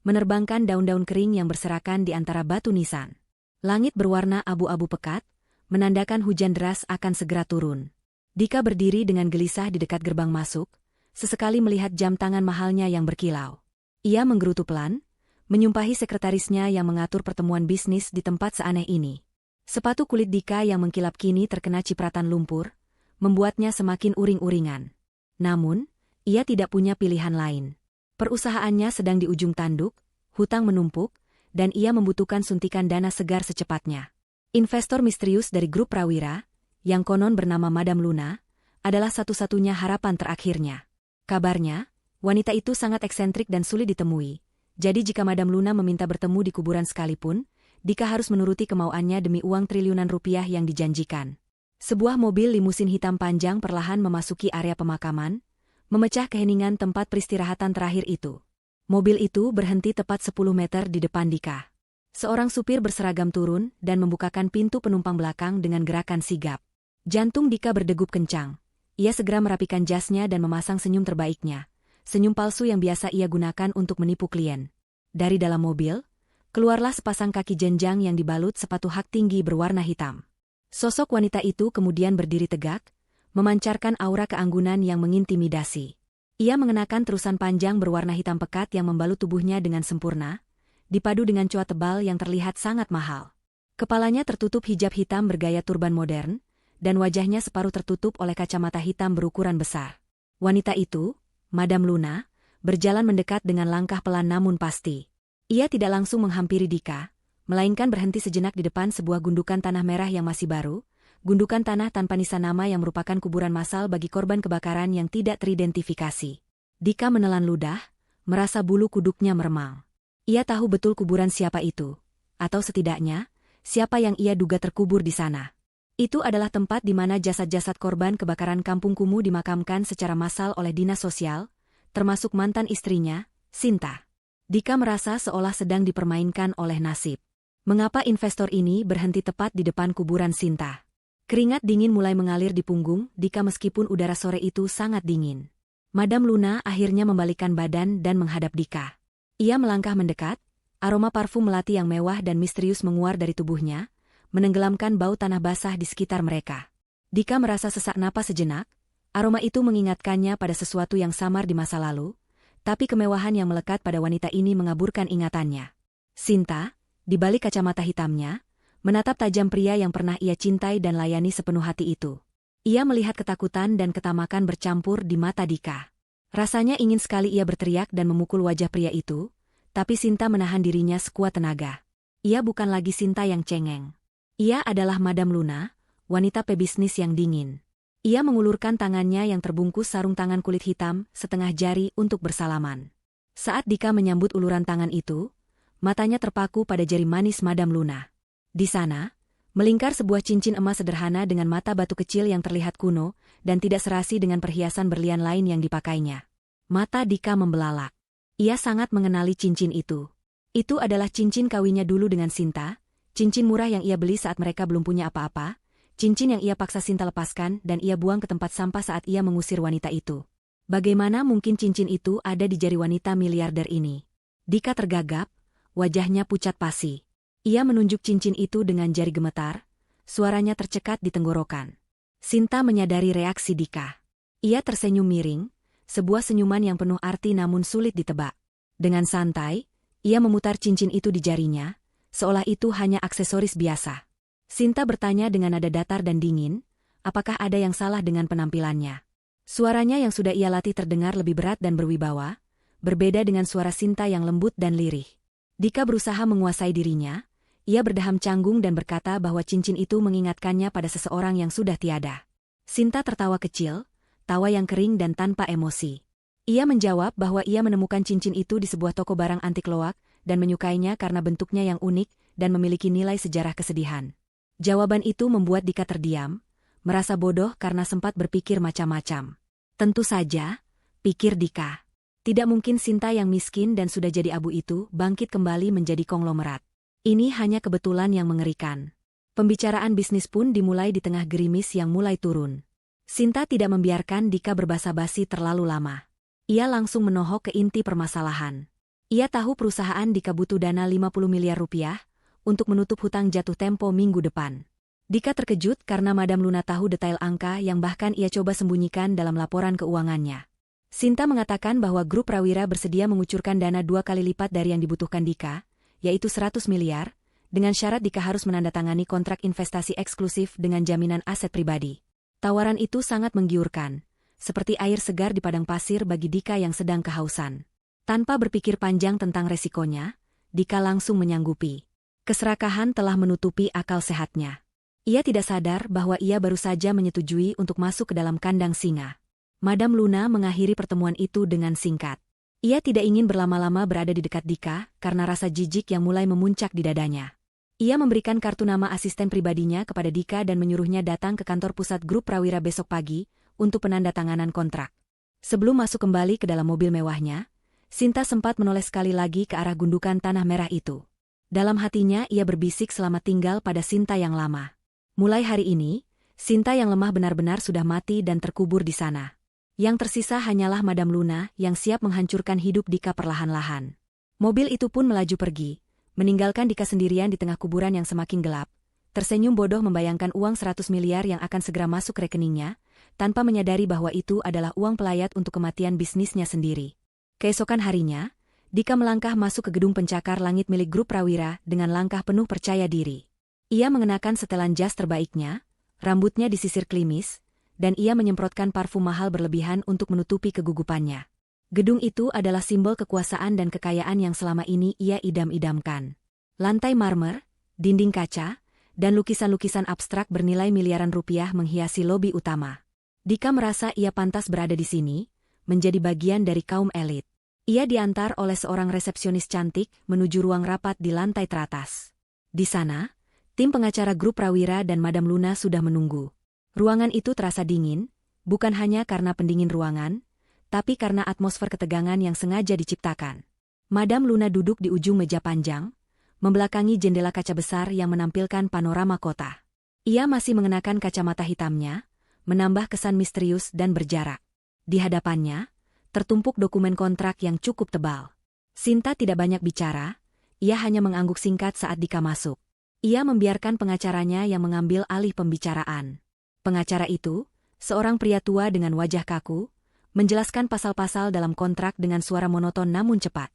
menerbangkan daun-daun kering yang berserakan di antara batu nisan. Langit berwarna abu-abu pekat, menandakan hujan deras akan segera turun. Dika berdiri dengan gelisah di dekat gerbang masuk, sesekali melihat jam tangan mahalnya yang berkilau. Ia menggerutu pelan, menyumpahi sekretarisnya yang mengatur pertemuan bisnis di tempat seaneh ini. Sepatu kulit Dika yang mengkilap kini terkena cipratan lumpur, membuatnya semakin uring-uringan. Namun, ia tidak punya pilihan lain. Perusahaannya sedang di ujung tanduk, hutang menumpuk, dan ia membutuhkan suntikan dana segar secepatnya. Investor misterius dari grup Prawira, yang konon bernama Madam Luna, adalah satu-satunya harapan terakhirnya. Kabarnya, wanita itu sangat eksentrik dan sulit ditemui, jadi jika Madam Luna meminta bertemu di kuburan sekalipun, Dika harus menuruti kemauannya demi uang triliunan rupiah yang dijanjikan. Sebuah mobil limusin hitam panjang perlahan memasuki area pemakaman, memecah keheningan tempat peristirahatan terakhir itu. Mobil itu berhenti tepat 10 meter di depan Dika. Seorang supir berseragam turun dan membukakan pintu penumpang belakang dengan gerakan sigap. Jantung Dika berdegup kencang. Ia segera merapikan jasnya dan memasang senyum terbaiknya, senyum palsu yang biasa ia gunakan untuk menipu klien. Dari dalam mobil, keluarlah sepasang kaki jenjang yang dibalut sepatu hak tinggi berwarna hitam. Sosok wanita itu kemudian berdiri tegak, memancarkan aura keanggunan yang mengintimidasi. Ia mengenakan terusan panjang berwarna hitam pekat yang membalut tubuhnya dengan sempurna, dipadu dengan coat tebal yang terlihat sangat mahal. Kepalanya tertutup hijab hitam bergaya turban modern, dan wajahnya separuh tertutup oleh kacamata hitam berukuran besar. Wanita itu, Madam Luna, berjalan mendekat dengan langkah pelan namun pasti. Ia tidak langsung menghampiri Dika, melainkan berhenti sejenak di depan sebuah gundukan tanah merah yang masih baru, gundukan tanah tanpa nisan nama yang merupakan kuburan massal bagi korban kebakaran yang tidak teridentifikasi. Dika menelan ludah, merasa bulu kuduknya meremang. Ia tahu betul kuburan siapa itu, atau setidaknya, siapa yang ia duga terkubur di sana. Itu adalah tempat di mana jasad-jasad korban kebakaran Kampung Kumuh dimakamkan secara massal oleh dinas sosial, termasuk mantan istrinya, Sinta. Dika merasa seolah sedang dipermainkan oleh nasib. Mengapa investor ini berhenti tepat di depan kuburan Sinta? Keringat dingin mulai mengalir di punggung Dika meskipun udara sore itu sangat dingin. Madam Luna akhirnya membalikkan badan dan menghadap Dika. Ia melangkah mendekat, aroma parfum melati yang mewah dan misterius menguar dari tubuhnya, menenggelamkan bau tanah basah di sekitar mereka. Dika merasa sesak napas sejenak, aroma itu mengingatkannya pada sesuatu yang samar di masa lalu, tapi kemewahan yang melekat pada wanita ini mengaburkan ingatannya. Sinta, di balik kacamata hitamnya, menatap tajam pria yang pernah ia cintai dan layani sepenuh hati itu. Ia melihat ketakutan dan ketamakan bercampur di mata Dika. Rasanya ingin sekali ia berteriak dan memukul wajah pria itu, tapi Sinta menahan dirinya sekuat tenaga. Ia bukan lagi Sinta yang cengeng. Ia adalah Madam Luna, wanita pebisnis yang dingin. Ia mengulurkan tangannya yang terbungkus sarung tangan kulit hitam setengah jari untuk bersalaman. Saat Dika menyambut uluran tangan itu, matanya terpaku pada jari manis Madam Luna. Di sana, melingkar sebuah cincin emas sederhana dengan mata batu kecil yang terlihat kuno dan tidak serasi dengan perhiasan berlian lain yang dipakainya. Mata Dika membelalak. Ia sangat mengenali cincin itu. Itu adalah cincin kawinnya dulu dengan Sinta, cincin murah yang ia beli saat mereka belum punya apa-apa, cincin yang ia paksa Sinta lepaskan dan ia buang ke tempat sampah saat ia mengusir wanita itu. Bagaimana mungkin cincin itu ada di jari wanita miliarder ini? Dika tergagap, wajahnya pucat pasi. Ia menunjuk cincin itu dengan jari gemetar, suaranya tercekat di tenggorokan. Sinta menyadari reaksi Dika. Ia tersenyum miring, sebuah senyuman yang penuh arti namun sulit ditebak. Dengan santai, ia memutar cincin itu di jarinya, seolah itu hanya aksesoris biasa. Sinta bertanya dengan nada datar dan dingin, apakah ada yang salah dengan penampilannya? Suaranya yang sudah ia latih terdengar lebih berat dan berwibawa, berbeda dengan suara Sinta yang lembut dan lirih. Dika berusaha menguasai dirinya. Ia berdeham canggung dan berkata bahwa cincin itu mengingatkannya pada seseorang yang sudah tiada. Sinta tertawa kecil, tawa yang kering dan tanpa emosi. Ia menjawab bahwa ia menemukan cincin itu di sebuah toko barang antik loak dan menyukainya karena bentuknya yang unik dan memiliki nilai sejarah kesedihan. Jawaban itu membuat Dika terdiam, merasa bodoh karena sempat berpikir macam-macam. Tentu saja, pikir Dika. Tidak mungkin Sinta yang miskin dan sudah jadi abu itu bangkit kembali menjadi konglomerat. Ini hanya kebetulan yang mengerikan. Pembicaraan bisnis pun dimulai di tengah gerimis yang mulai turun. Sinta tidak membiarkan Dika berbasa-basi terlalu lama. Ia langsung menohok ke inti permasalahan. Ia tahu perusahaan Dika butuh dana 50 miliar rupiah untuk menutup hutang jatuh tempo minggu depan. Dika terkejut karena Madam Luna tahu detail angka yang bahkan ia coba sembunyikan dalam laporan keuangannya. Sinta mengatakan bahwa grup Prawira bersedia mengucurkan dana 2 kali lipat dari yang dibutuhkan Dika, yaitu 100 miliar, dengan syarat Dika harus menandatangani kontrak investasi eksklusif dengan jaminan aset pribadi. Tawaran itu sangat menggiurkan, seperti air segar di padang pasir bagi Dika yang sedang kehausan. Tanpa berpikir panjang tentang resikonya, Dika langsung menyanggupi. Keserakahan telah menutupi akal sehatnya. Ia tidak sadar bahwa ia baru saja menyetujui untuk masuk ke dalam kandang singa. Madam Luna mengakhiri pertemuan itu dengan singkat. Ia tidak ingin berlama-lama berada di dekat Dika karena rasa jijik yang mulai memuncak di dadanya. Ia memberikan kartu nama asisten pribadinya kepada Dika dan menyuruhnya datang ke kantor pusat grup Prawira besok pagi untuk penandatanganan kontrak. Sebelum masuk kembali ke dalam mobil mewahnya, Sinta sempat menoleh sekali lagi ke arah gundukan tanah merah itu. Dalam hatinya ia berbisik selamat tinggal pada Sinta yang lama. Mulai hari ini, Sinta yang lemah benar-benar sudah mati dan terkubur di sana. Yang tersisa hanyalah Madam Luna yang siap menghancurkan hidup Dika perlahan-lahan. Mobil itu pun melaju pergi, meninggalkan Dika sendirian di tengah kuburan yang semakin gelap, tersenyum bodoh membayangkan uang 100 miliar yang akan segera masuk ke rekeningnya, tanpa menyadari bahwa itu adalah uang pelayat untuk kematian bisnisnya sendiri. Keesokan harinya, Dika melangkah masuk ke gedung pencakar langit milik grup Prawira dengan langkah penuh percaya diri. Ia mengenakan setelan jas terbaiknya, rambutnya disisir klimis, dan ia menyemprotkan parfum mahal berlebihan untuk menutupi kegugupannya. Gedung itu adalah simbol kekuasaan dan kekayaan yang selama ini ia idam-idamkan. Lantai marmer, dinding kaca, dan lukisan-lukisan abstrak bernilai miliaran rupiah menghiasi lobi utama. Dika merasa ia pantas berada di sini, menjadi bagian dari kaum elit. Ia diantar oleh seorang resepsionis cantik menuju ruang rapat di lantai teratas. Di sana, tim pengacara grup Prawira dan Madam Luna sudah menunggu. Ruangan itu terasa dingin, bukan hanya karena pendingin ruangan, tapi karena atmosfer ketegangan yang sengaja diciptakan. Madam Luna duduk di ujung meja panjang, membelakangi jendela kaca besar yang menampilkan panorama kota. Ia masih mengenakan kacamata hitamnya, menambah kesan misterius dan berjarak. Di hadapannya, tertumpuk dokumen kontrak yang cukup tebal. Sinta tidak banyak bicara, ia hanya mengangguk singkat saat Dika masuk. Ia membiarkan pengacaranya yang mengambil alih pembicaraan. Pengacara itu, seorang pria tua dengan wajah kaku, menjelaskan pasal-pasal dalam kontrak dengan suara monoton namun cepat.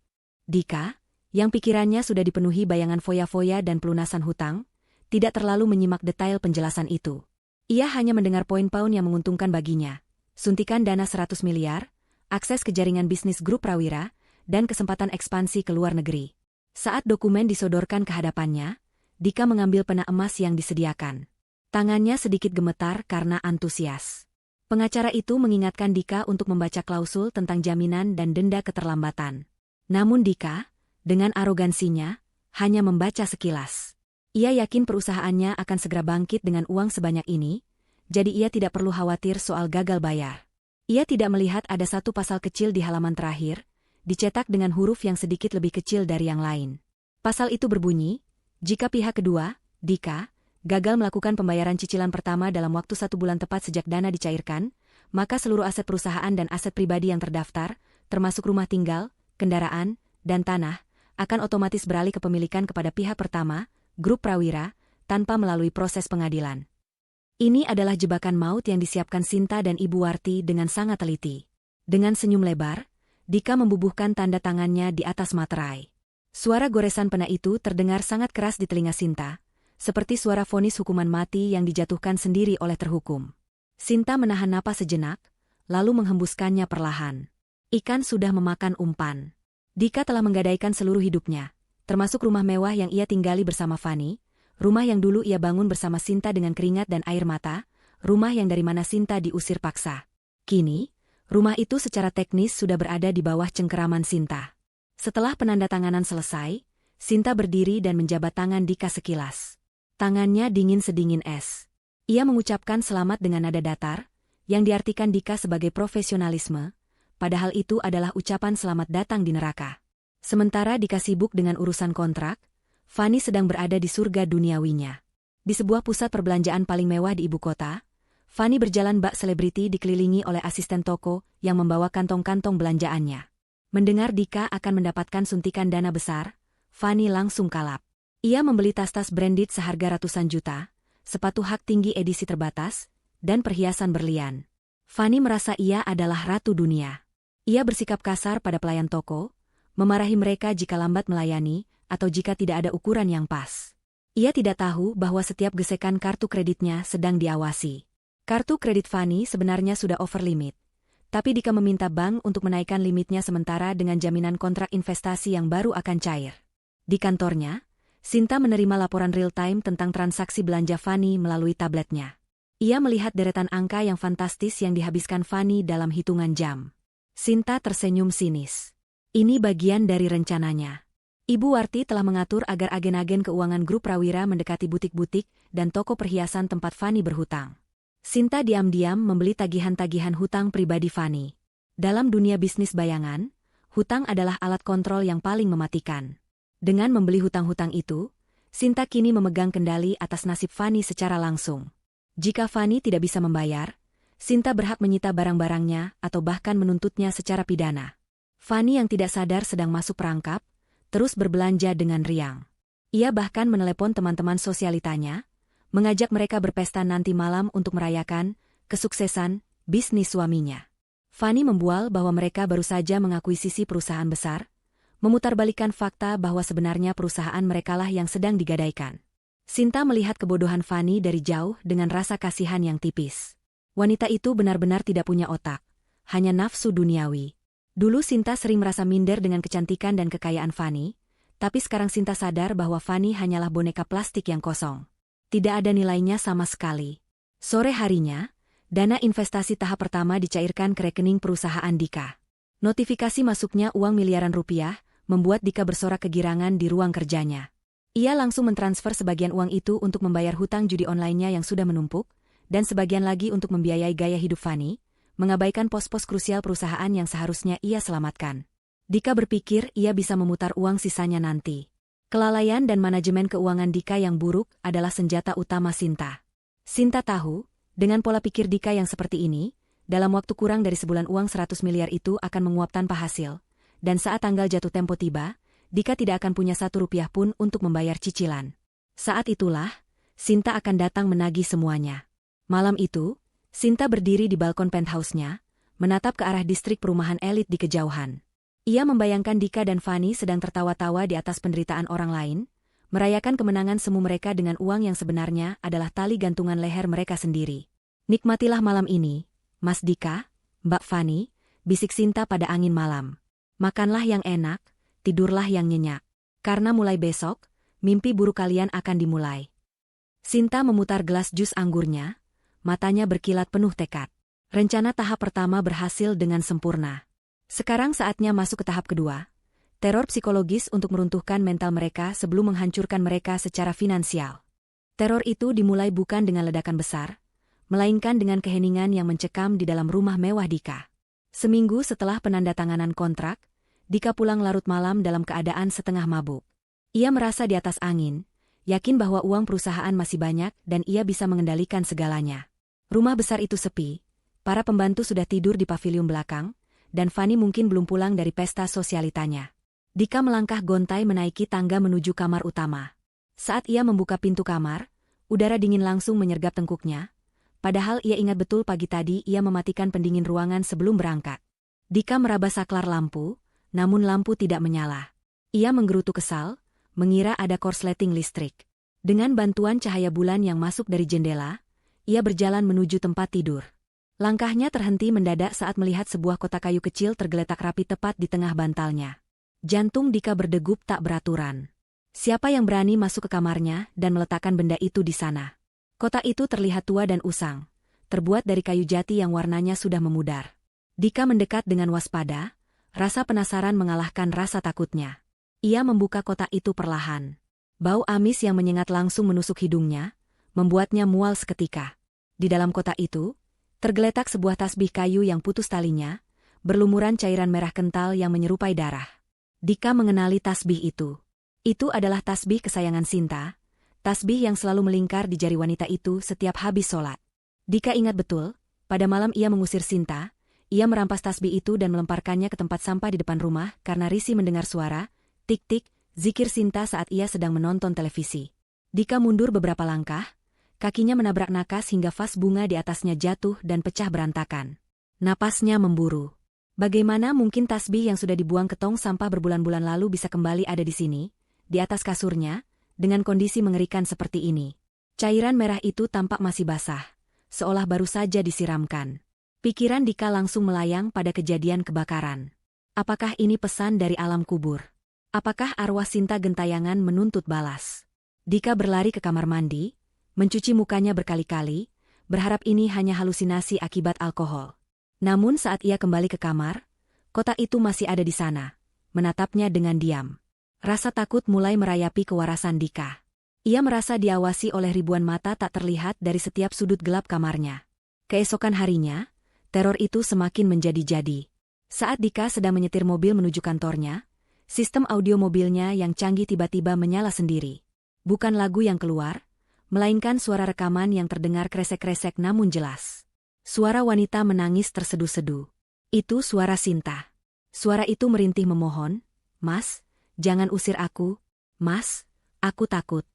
Dika, yang pikirannya sudah dipenuhi bayangan foya-foya dan pelunasan hutang, tidak terlalu menyimak detail penjelasan itu. Ia hanya mendengar poin-poin yang menguntungkan baginya. Suntikan dana 100 miliar, akses ke jaringan bisnis grup Prawira, dan kesempatan ekspansi ke luar negeri. Saat dokumen disodorkan ke hadapannya, Dika mengambil pena emas yang disediakan. Tangannya sedikit gemetar karena antusias. Pengacara itu mengingatkan Dika untuk membaca klausul tentang jaminan dan denda keterlambatan. Namun Dika, dengan arogansinya, hanya membaca sekilas. Ia yakin perusahaannya akan segera bangkit dengan uang sebanyak ini, jadi ia tidak perlu khawatir soal gagal bayar. Ia tidak melihat ada satu pasal kecil di halaman terakhir, dicetak dengan huruf yang sedikit lebih kecil dari yang lain. Pasal itu berbunyi, jika pihak kedua, Dika, gagal melakukan pembayaran cicilan pertama dalam waktu 1 bulan tepat sejak dana dicairkan, maka seluruh aset perusahaan dan aset pribadi yang terdaftar, termasuk rumah tinggal, kendaraan, dan tanah, akan otomatis beralih kepemilikan kepada pihak pertama, Grup Prawira, tanpa melalui proses pengadilan. Ini adalah jebakan maut yang disiapkan Sinta dan Ibu Warti dengan sangat teliti. Dengan senyum lebar, Dika membubuhkan tanda tangannya di atas materai. Suara goresan pena itu terdengar sangat keras di telinga Sinta, seperti suara vonis hukuman mati yang dijatuhkan sendiri oleh terhukum. Sinta menahan napas sejenak, lalu menghembuskannya perlahan. Ikan sudah memakan umpan. Dika telah menggadaikan seluruh hidupnya, termasuk rumah mewah yang ia tinggali bersama Fani, rumah yang dulu ia bangun bersama Sinta dengan keringat dan air mata, rumah yang dari mana Sinta diusir paksa. Kini, rumah itu secara teknis sudah berada di bawah cengkeraman Sinta. Setelah penandatanganan selesai, Sinta berdiri dan menjabat tangan Dika sekilas. Tangannya dingin sedingin es. Ia mengucapkan selamat dengan nada datar, yang diartikan Dika sebagai profesionalisme, padahal itu adalah ucapan selamat datang di neraka. Sementara Dika sibuk dengan urusan kontrak, Fani sedang berada di surga duniawinya. Di sebuah pusat perbelanjaan paling mewah di ibu kota, Fani berjalan bak selebriti dikelilingi oleh asisten toko yang membawa kantong-kantong belanjaannya. Mendengar Dika akan mendapatkan suntikan dana besar, Fani langsung kalap. Ia membeli tas-tas branded seharga ratusan juta, sepatu hak tinggi edisi terbatas, dan perhiasan berlian. Fani merasa ia adalah ratu dunia. Ia bersikap kasar pada pelayan toko, memarahi mereka jika lambat melayani, atau jika tidak ada ukuran yang pas. Ia tidak tahu bahwa setiap gesekan kartu kreditnya sedang diawasi. Kartu kredit Fani sebenarnya sudah over limit, tapi Dika meminta bank untuk menaikkan limitnya sementara dengan jaminan kontrak investasi yang baru akan cair. Di kantornya, Sinta menerima laporan real-time tentang transaksi belanja Fani melalui tabletnya. Ia melihat deretan angka yang fantastis yang dihabiskan Fani dalam hitungan jam. Sinta tersenyum sinis. Ini bagian dari rencananya. Ibu Warti telah mengatur agar agen-agen keuangan grup Prawira mendekati butik-butik dan toko perhiasan tempat Fani berhutang. Sinta diam-diam membeli tagihan-tagihan hutang pribadi Fani. Dalam dunia bisnis bayangan, hutang adalah alat kontrol yang paling mematikan. Dengan membeli hutang-hutang itu, Sinta kini memegang kendali atas nasib Fani secara langsung. Jika Fani tidak bisa membayar, Sinta berhak menyita barang-barangnya atau bahkan menuntutnya secara pidana. Fani yang tidak sadar sedang masuk perangkap, terus berbelanja dengan riang. Ia bahkan menelepon teman-teman sosialitanya, mengajak mereka berpesta nanti malam untuk merayakan kesuksesan bisnis suaminya. Fani membual bahwa mereka baru saja mengakuisisi perusahaan besar, memutarbalikkan fakta bahwa sebenarnya perusahaan merekalah yang sedang digadaikan. Sinta melihat kebodohan Fani dari jauh dengan rasa kasihan yang tipis. Wanita itu benar-benar tidak punya otak, hanya nafsu duniawi. Dulu Sinta sering merasa minder dengan kecantikan dan kekayaan Fani, tapi sekarang Sinta sadar bahwa Fani hanyalah boneka plastik yang kosong. Tidak ada nilainya sama sekali. Sore harinya, dana investasi tahap pertama dicairkan ke rekening perusahaan Dika. Notifikasi masuknya uang miliaran rupiah membuat Dika bersorak kegirangan di ruang kerjanya. Ia langsung mentransfer sebagian uang itu untuk membayar hutang judi online-nya yang sudah menumpuk, dan sebagian lagi untuk membiayai gaya hidup Fani, mengabaikan pos-pos krusial perusahaan yang seharusnya ia selamatkan. Dika berpikir ia bisa memutar uang sisanya nanti. Kelalaian dan manajemen keuangan Dika yang buruk adalah senjata utama Sinta. Sinta tahu, dengan pola pikir Dika yang seperti ini, dalam waktu kurang dari sebulan uang 100 miliar itu akan menguap tanpa hasil, dan saat tanggal jatuh tempo tiba, Dika tidak akan punya 1 rupiah pun untuk membayar cicilan. Saat itulah, Sinta akan datang menagih semuanya. Malam itu, Sinta berdiri di balkon penthouse-nya, menatap ke arah distrik perumahan elit di kejauhan. Ia membayangkan Dika dan Fani sedang tertawa-tawa di atas penderitaan orang lain, merayakan kemenangan semu mereka dengan uang yang sebenarnya adalah tali gantungan leher mereka sendiri. Nikmatilah malam ini, Mas Dika, Mbak Fani, bisik Sinta pada angin malam. Makanlah yang enak, tidurlah yang nyenyak. Karena mulai besok, mimpi buruk kalian akan dimulai. Sinta memutar gelas jus anggurnya, matanya berkilat penuh tekad. Rencana tahap pertama berhasil dengan sempurna. Sekarang saatnya masuk ke tahap kedua. Teror psikologis untuk meruntuhkan mental mereka sebelum menghancurkan mereka secara finansial. Teror itu dimulai bukan dengan ledakan besar, melainkan dengan keheningan yang mencekam di dalam rumah mewah Dika. Seminggu setelah penandatanganan kontrak, Dika pulang larut malam dalam keadaan setengah mabuk. Ia merasa di atas angin, yakin bahwa uang perusahaan masih banyak dan ia bisa mengendalikan segalanya. Rumah besar itu sepi, para pembantu sudah tidur di paviliun belakang, dan Fani mungkin belum pulang dari pesta sosialitanya. Dika melangkah gontai menaiki tangga menuju kamar utama. Saat ia membuka pintu kamar, udara dingin langsung menyergap tengkuknya, padahal ia ingat betul pagi tadi ia mematikan pendingin ruangan sebelum berangkat. Dika meraba saklar lampu, namun lampu tidak menyala. Ia menggerutu kesal, mengira ada korsleting listrik. Dengan bantuan cahaya bulan yang masuk dari jendela, ia berjalan menuju tempat tidur. Langkahnya terhenti mendadak saat melihat sebuah kotak kayu kecil tergeletak rapi tepat di tengah bantalnya. Jantung Dika berdegup tak beraturan. Siapa yang berani masuk ke kamarnya dan meletakkan benda itu di sana? Kotak itu terlihat tua dan usang, terbuat dari kayu jati yang warnanya sudah memudar. Dika mendekat dengan waspada, rasa penasaran mengalahkan rasa takutnya. Ia membuka kotak itu perlahan. Bau amis yang menyengat langsung menusuk hidungnya, membuatnya mual seketika. Di dalam kotak itu, tergeletak sebuah tasbih kayu yang putus talinya, berlumuran cairan merah kental yang menyerupai darah. Dika mengenali tasbih itu. Itu adalah tasbih kesayangan Sinta, tasbih yang selalu melingkar di jari wanita itu setiap habis sholat. Dika ingat betul, pada malam ia mengusir Sinta, ia merampas tasbih itu dan melemparkannya ke tempat sampah di depan rumah karena risih mendengar suara, tik-tik, zikir Sinta saat ia sedang menonton televisi. Dika mundur beberapa langkah, kakinya menabrak nakas hingga vas bunga di atasnya jatuh dan pecah berantakan. Napasnya memburu. Bagaimana mungkin tasbih yang sudah dibuang ke tong sampah berbulan-bulan lalu bisa kembali ada di sini, di atas kasurnya, dengan kondisi mengerikan seperti ini? Cairan merah itu tampak masih basah, seolah baru saja disiramkan. Pikiran Dika langsung melayang pada kejadian kebakaran. Apakah ini pesan dari alam kubur? Apakah arwah Sinta gentayangan menuntut balas? Dika berlari ke kamar mandi, mencuci mukanya berkali-kali, berharap ini hanya halusinasi akibat alkohol. Namun saat ia kembali ke kamar, kotak itu masih ada di sana, menatapnya dengan diam. Rasa takut mulai merayapi kewarasan Dika. Ia merasa diawasi oleh ribuan mata tak terlihat dari setiap sudut gelap kamarnya. Keesokan harinya, teror itu semakin menjadi-jadi. Saat Dika sedang menyetir mobil menuju kantornya, sistem audio mobilnya yang canggih tiba-tiba menyala sendiri. Bukan lagu yang keluar, melainkan suara rekaman yang terdengar kresek-kresek namun jelas. Suara wanita menangis terseduh-seduh. Itu suara Sinta. Suara itu merintih memohon, "Mas, jangan usir aku. Mas, aku takut."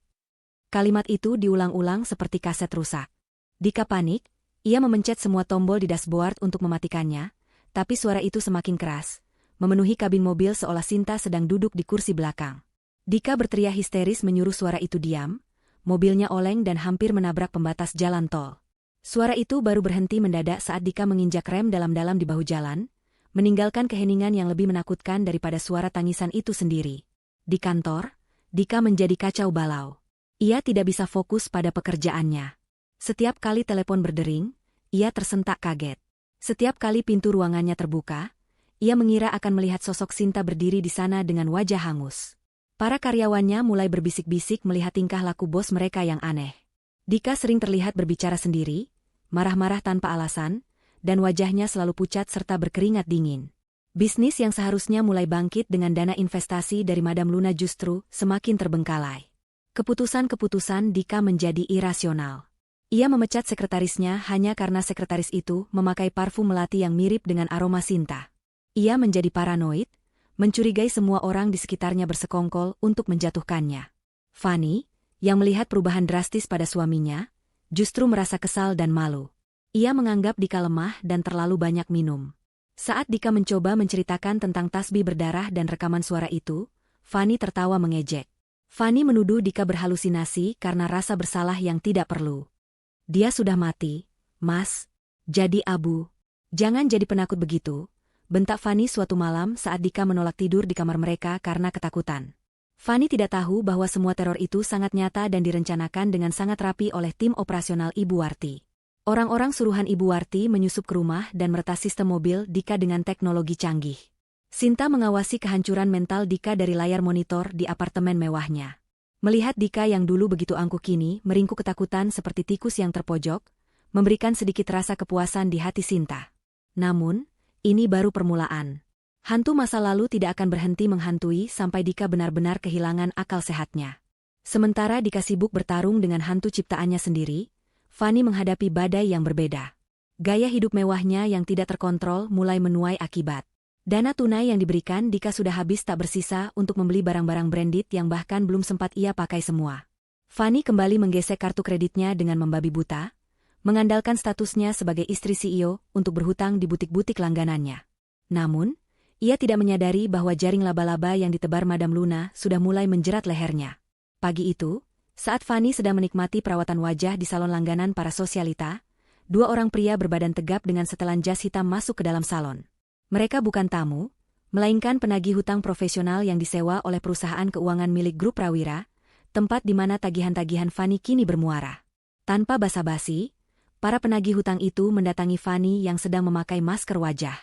Kalimat itu diulang-ulang seperti kaset rusak. Dika panik, ia memencet semua tombol di dashboard untuk mematikannya, tapi suara itu semakin keras, memenuhi kabin mobil seolah Sinta sedang duduk di kursi belakang. Dika berteriak histeris menyuruh suara itu diam, mobilnya oleng dan hampir menabrak pembatas jalan tol. Suara itu baru berhenti mendadak saat Dika menginjak rem dalam-dalam di bahu jalan, meninggalkan keheningan yang lebih menakutkan daripada suara tangisan itu sendiri. Di kantor, Dika menjadi kacau balau. Ia tidak bisa fokus pada pekerjaannya. Setiap kali telepon berdering, ia tersentak kaget. Setiap kali pintu ruangannya terbuka, ia mengira akan melihat sosok Sinta berdiri di sana dengan wajah hangus. Para karyawannya mulai berbisik-bisik melihat tingkah laku bos mereka yang aneh. Dika sering terlihat berbicara sendiri, marah-marah tanpa alasan, dan wajahnya selalu pucat serta berkeringat dingin. Bisnis yang seharusnya mulai bangkit dengan dana investasi dari Madam Luna justru semakin terbengkalai. Keputusan-keputusan Dika menjadi irasional. Ia memecat sekretarisnya hanya karena sekretaris itu memakai parfum melati yang mirip dengan aroma Sinta. Ia menjadi paranoid, mencurigai semua orang di sekitarnya bersekongkol untuk menjatuhkannya. Fani, yang melihat perubahan drastis pada suaminya, justru merasa kesal dan malu. Ia menganggap Dika lemah dan terlalu banyak minum. Saat Dika mencoba menceritakan tentang tasbih berdarah dan rekaman suara itu, Fani tertawa mengejek. Fanny menuduh Dika berhalusinasi karena rasa bersalah yang tidak perlu. Dia sudah mati, Mas. Jadi abu. Jangan jadi penakut begitu, bentak Fanny suatu malam saat Dika menolak tidur di kamar mereka karena ketakutan. Fanny tidak tahu bahwa semua teror itu sangat nyata dan direncanakan dengan sangat rapi oleh tim operasional Ibu Warti. Orang-orang suruhan Ibu Warti menyusup ke rumah dan meretas sistem mobil Dika dengan teknologi canggih. Sinta mengawasi kehancuran mental Dika dari layar monitor di apartemen mewahnya. Melihat Dika yang dulu begitu angkuh kini meringkuk ketakutan seperti tikus yang terpojok, memberikan sedikit rasa kepuasan di hati Sinta. Namun, ini baru permulaan. Hantu masa lalu tidak akan berhenti menghantui sampai Dika benar-benar kehilangan akal sehatnya. Sementara Dika sibuk bertarung dengan hantu ciptaannya sendiri, Fanny menghadapi badai yang berbeda. Gaya hidup mewahnya yang tidak terkontrol mulai menuai akibat. Dana tunai yang diberikan Dika sudah habis tak bersisa untuk membeli barang-barang branded yang bahkan belum sempat ia pakai semua. Fanny kembali menggesek kartu kreditnya dengan membabi buta, mengandalkan statusnya sebagai istri CEO untuk berhutang di butik-butik langganannya. Namun, ia tidak menyadari bahwa jaring laba-laba yang ditebar Madam Luna sudah mulai menjerat lehernya. Pagi itu, saat Fanny sedang menikmati perawatan wajah di salon langganan para sosialita, dua orang pria berbadan tegap dengan setelan jas hitam masuk ke dalam salon. Mereka bukan tamu, melainkan penagih hutang profesional yang disewa oleh perusahaan keuangan milik grup Prawira, tempat di mana tagihan-tagihan Fanny kini bermuara. Tanpa basa-basi, para penagih hutang itu mendatangi Fanny yang sedang memakai masker wajah.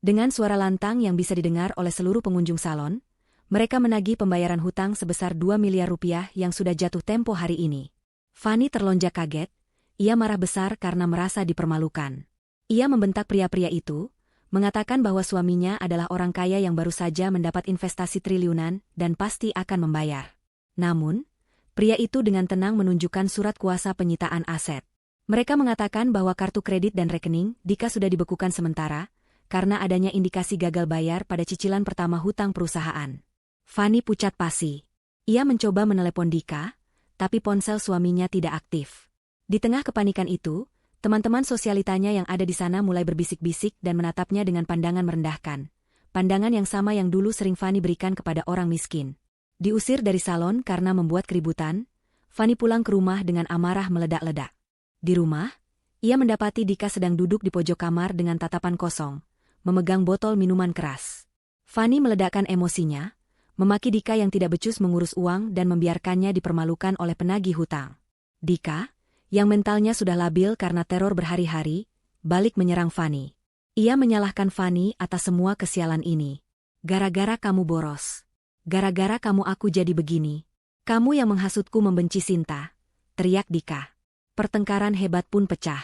Dengan suara lantang yang bisa didengar oleh seluruh pengunjung salon, mereka menagih pembayaran hutang sebesar 2 miliar rupiah yang sudah jatuh tempo hari ini. Fanny terlonjak kaget, ia marah besar karena merasa dipermalukan. Ia membentak pria-pria itu, mengatakan bahwa suaminya adalah orang kaya yang baru saja mendapat investasi triliunan dan pasti akan membayar. Namun, pria itu dengan tenang menunjukkan surat kuasa penyitaan aset. Mereka mengatakan bahwa kartu kredit dan rekening Dika sudah dibekukan sementara, karena adanya indikasi gagal bayar pada cicilan pertama hutang perusahaan. Fanny pucat pasi. Ia mencoba menelepon Dika, tapi ponsel suaminya tidak aktif. Di tengah kepanikan itu, teman-teman sosialitanya yang ada di sana mulai berbisik-bisik dan menatapnya dengan pandangan merendahkan. Pandangan yang sama yang dulu sering Fanny berikan kepada orang miskin. Diusir dari salon karena membuat keributan, Fanny pulang ke rumah dengan amarah meledak-ledak. Di rumah, ia mendapati Dika sedang duduk di pojok kamar dengan tatapan kosong, memegang botol minuman keras. Fanny meledakkan emosinya, memaki Dika yang tidak becus mengurus uang dan membiarkannya dipermalukan oleh penagih hutang. Dika, yang mentalnya sudah labil karena teror berhari-hari, balik menyerang Fanny. Ia menyalahkan Fanny atas semua kesialan ini. Gara-gara kamu boros. Gara-gara kamu aku jadi begini. Kamu yang menghasutku membenci Sinta, teriak Dika. Pertengkaran hebat pun pecah.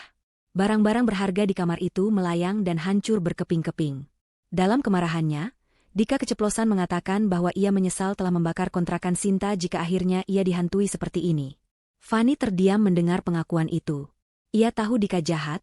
Barang-barang berharga di kamar itu melayang dan hancur berkeping-keping. Dalam kemarahannya, Dika keceplosan mengatakan bahwa ia menyesal telah membakar kontrakan Sinta jika akhirnya ia dihantui seperti ini. Fanny terdiam mendengar pengakuan itu. Ia tahu Dika jahat,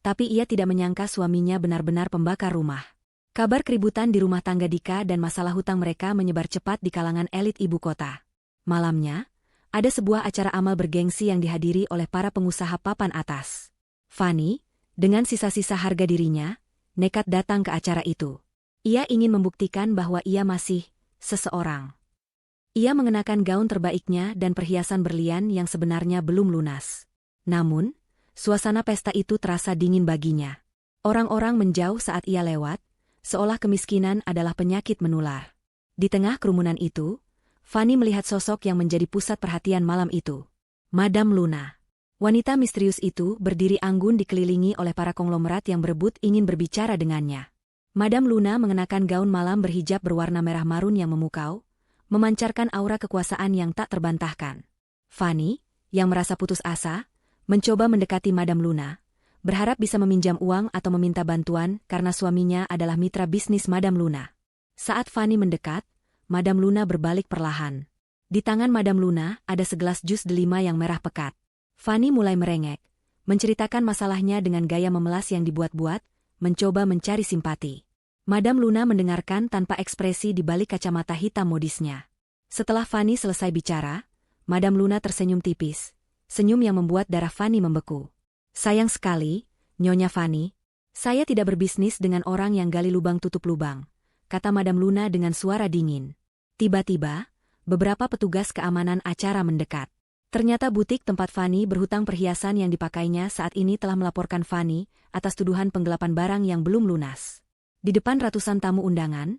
tapi ia tidak menyangka suaminya benar-benar pembakar rumah. Kabar keributan di rumah tangga Dika dan masalah hutang mereka menyebar cepat di kalangan elit ibu kota. Malamnya, ada sebuah acara amal bergengsi yang dihadiri oleh para pengusaha papan atas. Fanny, dengan sisa-sisa harga dirinya, nekat datang ke acara itu. Ia ingin membuktikan bahwa ia masih seseorang. Ia mengenakan gaun terbaiknya dan perhiasan berlian yang sebenarnya belum lunas. Namun, suasana pesta itu terasa dingin baginya. Orang-orang menjauh saat ia lewat, seolah kemiskinan adalah penyakit menular. Di tengah kerumunan itu, Fanny melihat sosok yang menjadi pusat perhatian malam itu. Madam Luna. Wanita misterius itu berdiri anggun dikelilingi oleh para konglomerat yang berebut ingin berbicara dengannya. Madam Luna mengenakan gaun malam berhijab berwarna merah marun yang memukau, memancarkan aura kekuasaan yang tak terbantahkan. Fanny, yang merasa putus asa, mencoba mendekati Madam Luna, berharap bisa meminjam uang atau meminta bantuan karena suaminya adalah mitra bisnis Madam Luna. Saat Fanny mendekat, Madam Luna berbalik perlahan. Di tangan Madam Luna ada segelas jus delima yang merah pekat. Fanny mulai merengek, menceritakan masalahnya dengan gaya memelas yang dibuat-buat, mencoba mencari simpati. Madam Luna mendengarkan tanpa ekspresi di balik kacamata hitam modisnya. Setelah Fanny selesai bicara, Madam Luna tersenyum tipis, senyum yang membuat darah Fanny membeku. Sayang sekali, Nyonya Fanny, saya tidak berbisnis dengan orang yang gali lubang tutup lubang, kata Madam Luna dengan suara dingin. Tiba-tiba, beberapa petugas keamanan acara mendekat. Ternyata butik tempat Fanny berhutang perhiasan yang dipakainya saat ini telah melaporkan Fanny atas tuduhan penggelapan barang yang belum lunas. Di depan ratusan tamu undangan,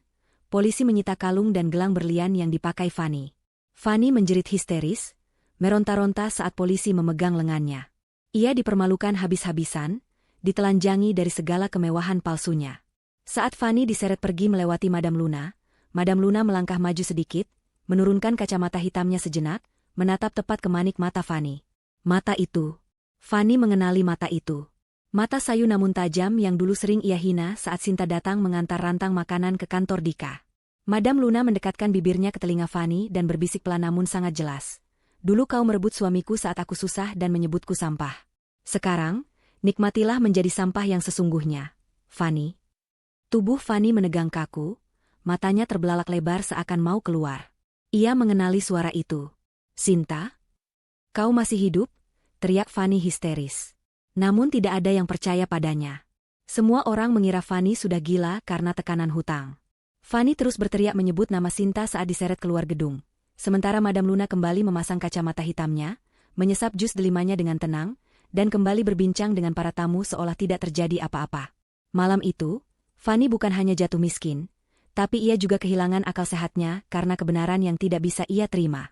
polisi menyita kalung dan gelang berlian yang dipakai Fanny. Fanny menjerit histeris, meronta-ronta saat polisi memegang lengannya. Ia dipermalukan habis-habisan, ditelanjangi dari segala kemewahan palsunya. Saat Fanny diseret pergi melewati Madam Luna melangkah maju sedikit, menurunkan kacamata hitamnya sejenak, menatap tepat ke manik mata Fanny. Mata itu. Fanny mengenali mata itu. Mata sayu namun tajam yang dulu sering ia hina saat Sinta datang mengantar rantang makanan ke kantor Dika. Madam Luna mendekatkan bibirnya ke telinga Fanny dan berbisik pelan namun sangat jelas. Dulu kau merebut suamiku saat aku susah dan menyebutku sampah. Sekarang, nikmatilah menjadi sampah yang sesungguhnya, Fanny. Tubuh Fanny menegang kaku, matanya terbelalak lebar seakan mau keluar. Ia mengenali suara itu. Sinta? Kau masih hidup? Teriak Fanny histeris. Namun tidak ada yang percaya padanya. Semua orang mengira Fanny sudah gila karena tekanan hutang. Fanny terus berteriak menyebut nama Sinta saat diseret keluar gedung. Sementara Madam Luna kembali memasang kacamata hitamnya, menyesap jus delimanya dengan tenang, dan kembali berbincang dengan para tamu seolah tidak terjadi apa-apa. Malam itu, Fanny bukan hanya jatuh miskin, tapi ia juga kehilangan akal sehatnya karena kebenaran yang tidak bisa ia terima.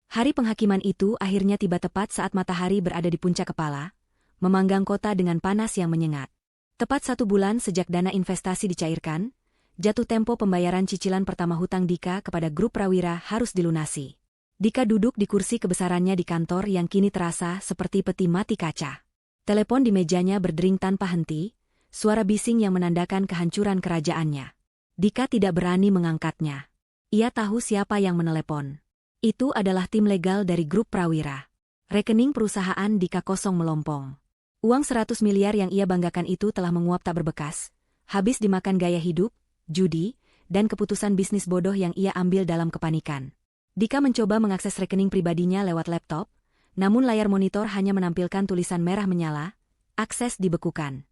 Hari penghakiman itu akhirnya tiba tepat saat matahari berada di puncak kepala, memanggang kota dengan panas yang menyengat. Tepat 1 bulan sejak dana investasi dicairkan, jatuh tempo pembayaran cicilan pertama hutang Dika kepada grup Prawira harus dilunasi. Dika duduk di kursi kebesarannya di kantor yang kini terasa seperti peti mati kaca. Telepon di mejanya berdering tanpa henti, suara bising yang menandakan kehancuran kerajaannya. Dika tidak berani mengangkatnya. Ia tahu siapa yang menelepon. Itu adalah tim legal dari grup Prawira. Rekening perusahaan Dika kosong melompong. Uang 100 miliar yang ia banggakan itu telah menguap tak berbekas, habis dimakan gaya hidup, judi, dan keputusan bisnis bodoh yang ia ambil dalam kepanikan. Dika mencoba mengakses rekening pribadinya lewat laptop, namun layar monitor hanya menampilkan tulisan merah menyala, akses dibekukan.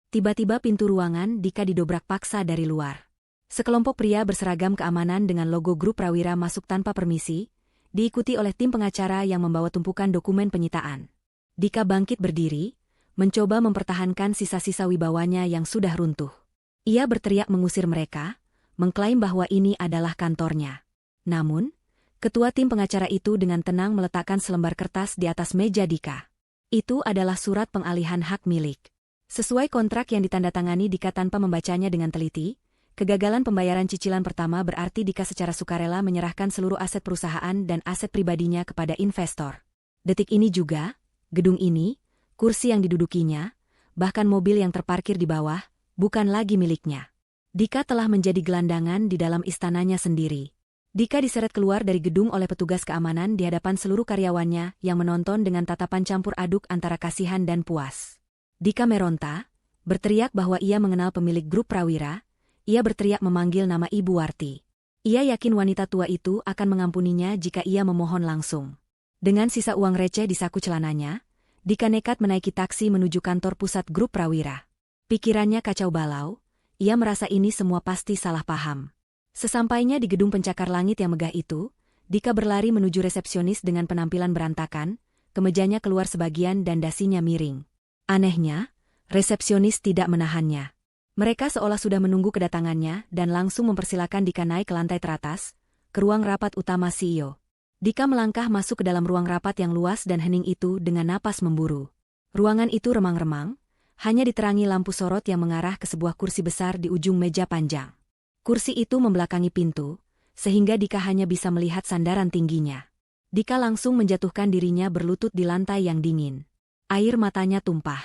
Tiba-tiba pintu ruangan Dika didobrak paksa dari luar. Sekelompok pria berseragam keamanan dengan logo grup Prawira masuk tanpa permisi, diikuti oleh tim pengacara yang membawa tumpukan dokumen penyitaan. Dika bangkit berdiri, mencoba mempertahankan sisa-sisa wibawanya yang sudah runtuh. Ia berteriak mengusir mereka, mengklaim bahwa ini adalah kantornya. Namun, ketua tim pengacara itu dengan tenang meletakkan selembar kertas di atas meja Dika. Itu adalah surat pengalihan hak milik. Sesuai kontrak yang ditandatangani Dika tanpa membacanya dengan teliti, kegagalan pembayaran cicilan pertama berarti Dika secara sukarela menyerahkan seluruh aset perusahaan dan aset pribadinya kepada investor. Detik ini juga, gedung ini, kursi yang didudukinya, bahkan mobil yang terparkir di bawah, bukan lagi miliknya. Dika telah menjadi gelandangan di dalam istananya sendiri. Dika diseret keluar dari gedung oleh petugas keamanan di hadapan seluruh karyawannya yang menonton dengan tatapan campur aduk antara kasihan dan puas. Dika meronta, berteriak bahwa ia mengenal pemilik grup Prawira. Ia berteriak memanggil nama Ibu Warti. Ia yakin wanita tua itu akan mengampuninya jika ia memohon langsung. Dengan sisa uang receh di saku celananya, Dika nekat menaiki taksi menuju kantor pusat grup Prawira. Pikirannya kacau balau, ia merasa ini semua pasti salah paham. Sesampainya di gedung pencakar langit yang megah itu, Dika berlari menuju resepsionis dengan penampilan berantakan, kemejanya keluar sebagian dan dasinya miring. Anehnya, resepsionis tidak menahannya. Mereka seolah sudah menunggu kedatangannya dan langsung mempersilakan Dika naik ke lantai teratas, ke ruang rapat utama CEO. Dika melangkah masuk ke dalam ruang rapat yang luas dan hening itu dengan napas memburu. Ruangan itu remang-remang, hanya diterangi lampu sorot yang mengarah ke sebuah kursi besar di ujung meja panjang. Kursi itu membelakangi pintu, sehingga Dika hanya bisa melihat sandaran tingginya. Dika langsung menjatuhkan dirinya berlutut di lantai yang dingin. Air matanya tumpah.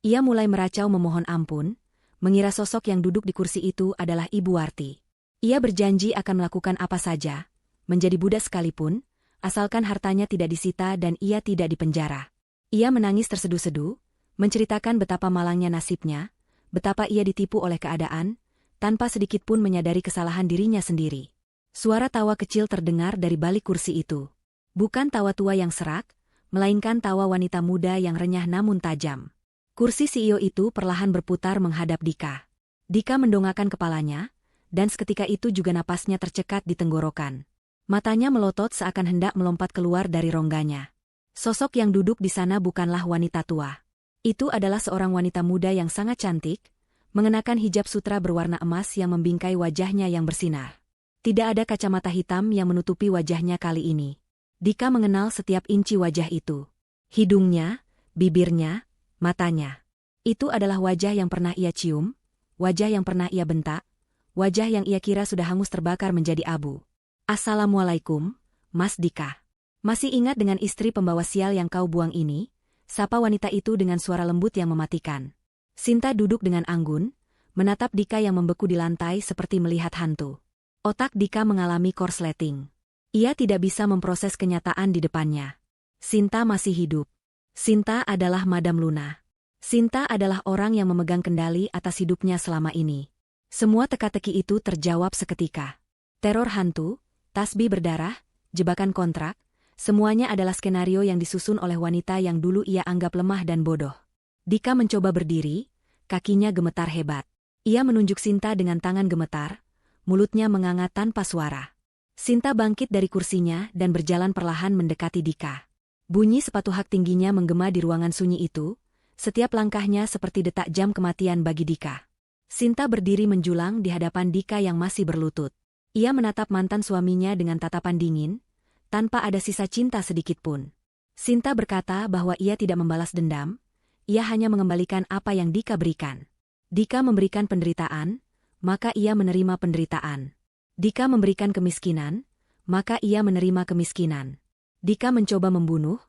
Ia mulai meracau memohon ampun, mengira sosok yang duduk di kursi itu adalah Ibu Warti. Ia berjanji akan melakukan apa saja, menjadi budak sekalipun, asalkan hartanya tidak disita dan ia tidak dipenjara. Ia menangis terseduh-seduh, menceritakan betapa malangnya nasibnya, betapa ia ditipu oleh keadaan, tanpa sedikit pun menyadari kesalahan dirinya sendiri. Suara tawa kecil terdengar dari balik kursi itu. Bukan tawa tua yang serak, melainkan tawa wanita muda yang renyah namun tajam. Kursi CEO itu perlahan berputar menghadap Dika. Dika mendongakkan kepalanya, dan seketika itu juga napasnya tercekat di tenggorokan. Matanya melotot seakan hendak melompat keluar dari rongganya. Sosok yang duduk di sana bukanlah wanita tua. Itu adalah seorang wanita muda yang sangat cantik, mengenakan hijab sutra berwarna emas yang membingkai wajahnya yang bersinar. Tidak ada kacamata hitam yang menutupi wajahnya kali ini. Dika mengenal setiap inci wajah itu. Hidungnya, bibirnya, matanya. Itu adalah wajah yang pernah ia cium, wajah yang pernah ia bentak, wajah yang ia kira sudah hangus terbakar menjadi abu. Assalamualaikum, Mas Dika. Masih ingat dengan istri pembawa sial yang kau buang ini? Sapa wanita itu dengan suara lembut yang mematikan. Sinta duduk dengan anggun, menatap Dika yang membeku di lantai seperti melihat hantu. Otak Dika mengalami korsleting. Ia tidak bisa memproses kenyataan di depannya. Sinta masih hidup. Sinta adalah Madam Luna. Sinta adalah orang yang memegang kendali atas hidupnya selama ini. Semua teka-teki itu terjawab seketika. Teror hantu, tasbih berdarah, jebakan kontrak, semuanya adalah skenario yang disusun oleh wanita yang dulu ia anggap lemah dan bodoh. Dika mencoba berdiri, kakinya gemetar hebat. Ia menunjuk Sinta dengan tangan gemetar, mulutnya menganga tanpa suara. Sinta bangkit dari kursinya dan berjalan perlahan mendekati Dika. Bunyi sepatu hak tingginya menggema di ruangan sunyi itu, setiap langkahnya seperti detak jam kematian bagi Dika. Sinta berdiri menjulang di hadapan Dika yang masih berlutut. Ia menatap mantan suaminya dengan tatapan dingin, tanpa ada sisa cinta sedikitpun. Sinta berkata bahwa ia tidak membalas dendam, ia hanya mengembalikan apa yang Dika berikan. Dika memberikan penderitaan, maka ia menerima penderitaan. Dika memberikan kemiskinan, maka ia menerima kemiskinan. Dika mencoba membunuh,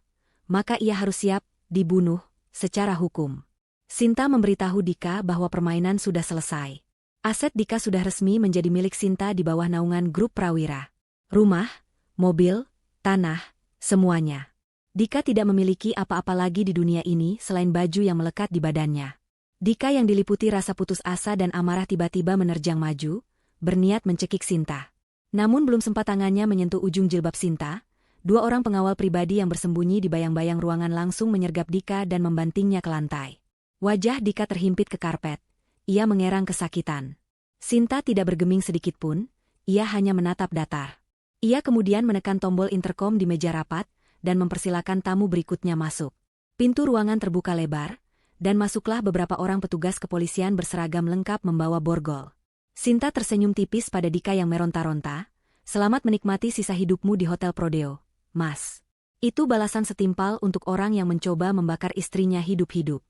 maka ia harus siap dibunuh secara hukum. Sinta memberitahu Dika bahwa permainan sudah selesai. Aset Dika sudah resmi menjadi milik Sinta di bawah naungan grup Prawira. Rumah, mobil, tanah, semuanya. Dika tidak memiliki apa-apa lagi di dunia ini selain baju yang melekat di badannya. Dika yang diliputi rasa putus asa dan amarah tiba-tiba menerjang maju, berniat mencekik Sinta. Namun belum sempat tangannya menyentuh ujung jilbab Sinta, dua orang pengawal pribadi yang bersembunyi di bayang-bayang ruangan langsung menyergap Dika dan membantingnya ke lantai. Wajah Dika terhimpit ke karpet. Ia mengerang kesakitan. Sinta tidak bergeming sedikitpun, ia hanya menatap datar. Ia kemudian menekan tombol interkom di meja rapat, dan mempersilakan tamu berikutnya masuk. Pintu ruangan terbuka lebar, dan masuklah beberapa orang petugas kepolisian berseragam lengkap membawa borgol. Sinta tersenyum tipis pada Dika yang meronta-ronta. Selamat menikmati sisa hidupmu di Hotel Prodeo, Mas. Itu balasan setimpal untuk orang yang mencoba membakar istrinya hidup-hidup.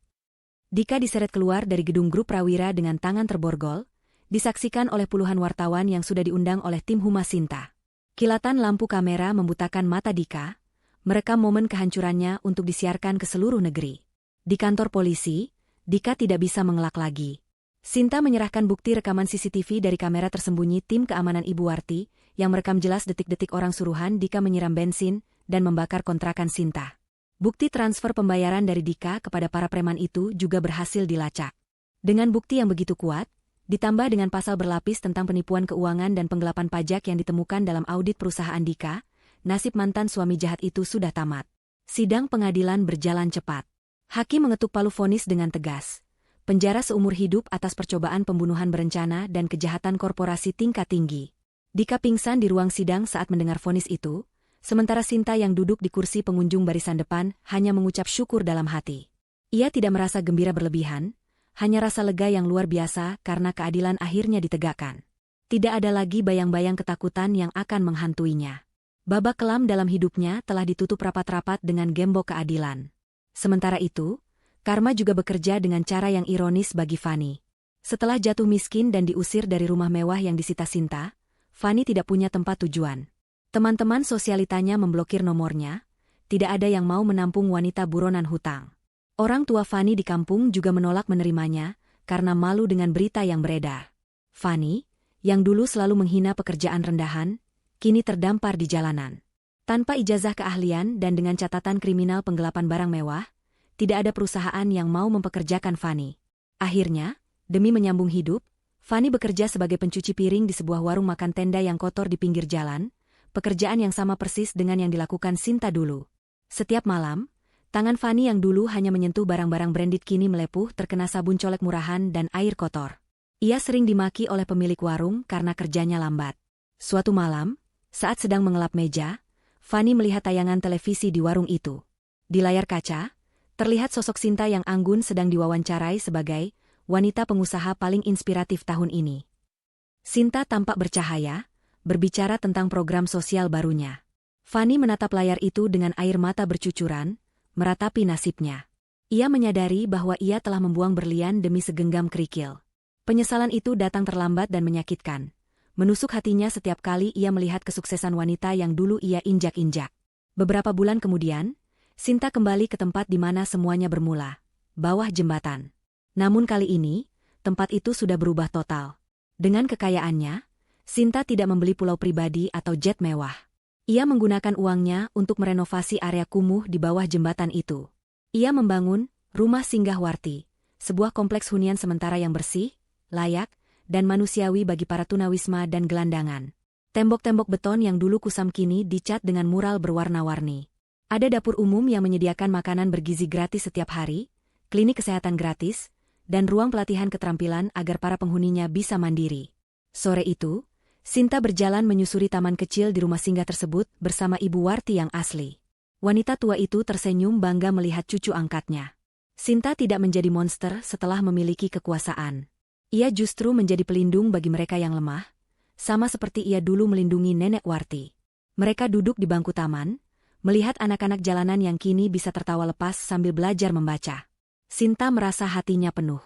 Dika diseret keluar dari gedung grup Prawira dengan tangan terborgol, disaksikan oleh puluhan wartawan yang sudah diundang oleh tim humas Sinta. Kilatan lampu kamera membutakan mata Dika, merekam momen kehancurannya untuk disiarkan ke seluruh negeri. Di kantor polisi, Dika tidak bisa mengelak lagi. Sinta menyerahkan bukti rekaman CCTV dari kamera tersembunyi tim keamanan Ibu Warti, yang merekam jelas detik-detik orang suruhan Dika menyiram bensin dan membakar kontrakan Sinta. Bukti transfer pembayaran dari Dika kepada para preman itu juga berhasil dilacak. Dengan bukti yang begitu kuat, ditambah dengan pasal berlapis tentang penipuan keuangan dan penggelapan pajak yang ditemukan dalam audit perusahaan Dika, nasib mantan suami jahat itu sudah tamat. Sidang pengadilan berjalan cepat. Hakim mengetuk palu vonis dengan tegas. Penjara seumur hidup atas percobaan pembunuhan berencana dan kejahatan korporasi tingkat tinggi. Dika pingsan di ruang sidang saat mendengar vonis itu, sementara Sinta yang duduk di kursi pengunjung barisan depan hanya mengucap syukur dalam hati. Ia tidak merasa gembira berlebihan, hanya rasa lega yang luar biasa karena keadilan akhirnya ditegakkan. Tidak ada lagi bayang-bayang ketakutan yang akan menghantuinya. Babak kelam dalam hidupnya telah ditutup rapat-rapat dengan gembok keadilan. Sementara itu, karma juga bekerja dengan cara yang ironis bagi Fani. Setelah jatuh miskin dan diusir dari rumah mewah yang disita Sinta, Fani tidak punya tempat tujuan. Teman-teman sosialitanya memblokir nomornya, tidak ada yang mau menampung wanita buronan hutang. Orang tua Fani di kampung juga menolak menerimanya, karena malu dengan berita yang beredar. Fani, yang dulu selalu menghina pekerjaan rendahan, kini terdampar di jalanan. Tanpa ijazah keahlian dan dengan catatan kriminal penggelapan barang mewah, tidak ada perusahaan yang mau mempekerjakan Fani. Akhirnya, demi menyambung hidup, Fani bekerja sebagai pencuci piring di sebuah warung makan tenda yang kotor di pinggir jalan, pekerjaan yang sama persis dengan yang dilakukan Sinta dulu. Setiap malam, tangan Fani yang dulu hanya menyentuh barang-barang branded kini melepuh terkena sabun colek murahan dan air kotor. Ia sering dimaki oleh pemilik warung karena kerjanya lambat. Suatu malam, Saat sedang mengelap meja, Fanny melihat tayangan televisi di warung itu. Di layar kaca, terlihat sosok Sinta yang anggun sedang diwawancarai sebagai wanita pengusaha paling inspiratif tahun ini. Sinta tampak bercahaya, berbicara tentang program sosial barunya. Fanny menatap layar itu dengan air mata bercucuran, meratapi nasibnya. Ia menyadari bahwa ia telah membuang berlian demi segenggam kerikil. Penyesalan itu datang terlambat dan menyakitkan. Menusuk hatinya setiap kali ia melihat kesuksesan wanita yang dulu ia injak-injak. Beberapa bulan kemudian, Sinta kembali ke tempat di mana semuanya bermula, bawah jembatan. Namun kali ini, tempat itu sudah berubah total. Dengan kekayaannya, Sinta tidak membeli pulau pribadi atau jet mewah. Ia menggunakan uangnya untuk merenovasi area kumuh di bawah jembatan itu. Ia membangun rumah singgahwarti, sebuah kompleks hunian sementara yang bersih, layak, dan manusiawi bagi para tunawisma dan gelandangan. Tembok-tembok beton yang dulu kusam kini dicat dengan mural berwarna-warni. Ada dapur umum yang menyediakan makanan bergizi gratis setiap hari, klinik kesehatan gratis, dan ruang pelatihan keterampilan agar para penghuninya bisa mandiri. Sore itu, Sinta berjalan menyusuri taman kecil di rumah singgah tersebut bersama Ibu Warti yang asli. Wanita tua itu tersenyum bangga melihat cucu angkatnya. Sinta tidak menjadi monster setelah memiliki kekuasaan. Ia justru menjadi pelindung bagi mereka yang lemah, sama seperti ia dulu melindungi Nenek Warti. Mereka duduk di bangku taman, melihat anak-anak jalanan yang kini bisa tertawa lepas sambil belajar membaca. Sinta merasa hatinya penuh.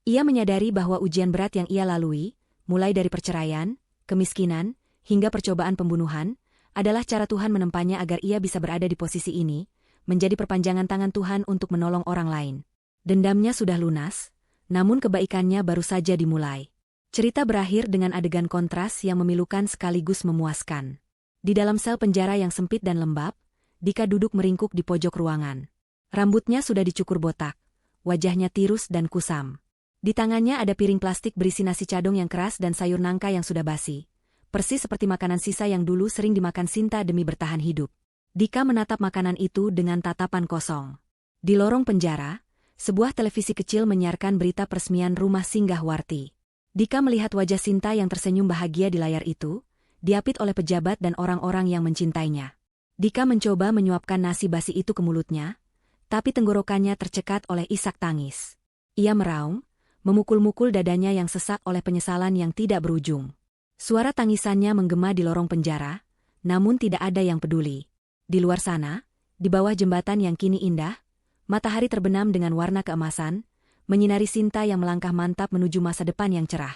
Ia menyadari bahwa ujian berat yang ia lalui, mulai dari perceraian, kemiskinan, hingga percobaan pembunuhan, adalah cara Tuhan menempanya agar ia bisa berada di posisi ini, menjadi perpanjangan tangan Tuhan untuk menolong orang lain. Dendamnya sudah lunas, namun kebaikannya baru saja dimulai. Cerita berakhir dengan adegan kontras yang memilukan sekaligus memuaskan. Di dalam sel penjara yang sempit dan lembab, Dika duduk meringkuk di pojok ruangan. Rambutnya sudah dicukur botak, wajahnya tirus dan kusam. Di tangannya ada piring plastik berisi nasi cadong yang keras dan sayur nangka yang sudah basi. Persis seperti makanan sisa yang dulu sering dimakan Sinta demi bertahan hidup. Dika menatap makanan itu dengan tatapan kosong. Di lorong penjara, sebuah televisi kecil menyiarkan berita peresmian rumah singgahwarti. Dika melihat wajah Sinta yang tersenyum bahagia di layar itu, diapit oleh pejabat dan orang-orang yang mencintainya. Dika mencoba menyuapkan nasi basi itu ke mulutnya, tapi tenggorokannya tercekat oleh isak tangis. Ia meraung, memukul-mukul dadanya yang sesak oleh penyesalan yang tidak berujung. Suara tangisannya menggema di lorong penjara, namun tidak ada yang peduli. Di luar sana, di bawah jembatan yang kini indah, matahari terbenam dengan warna keemasan, menyinari Sinta yang melangkah mantap menuju masa depan yang cerah.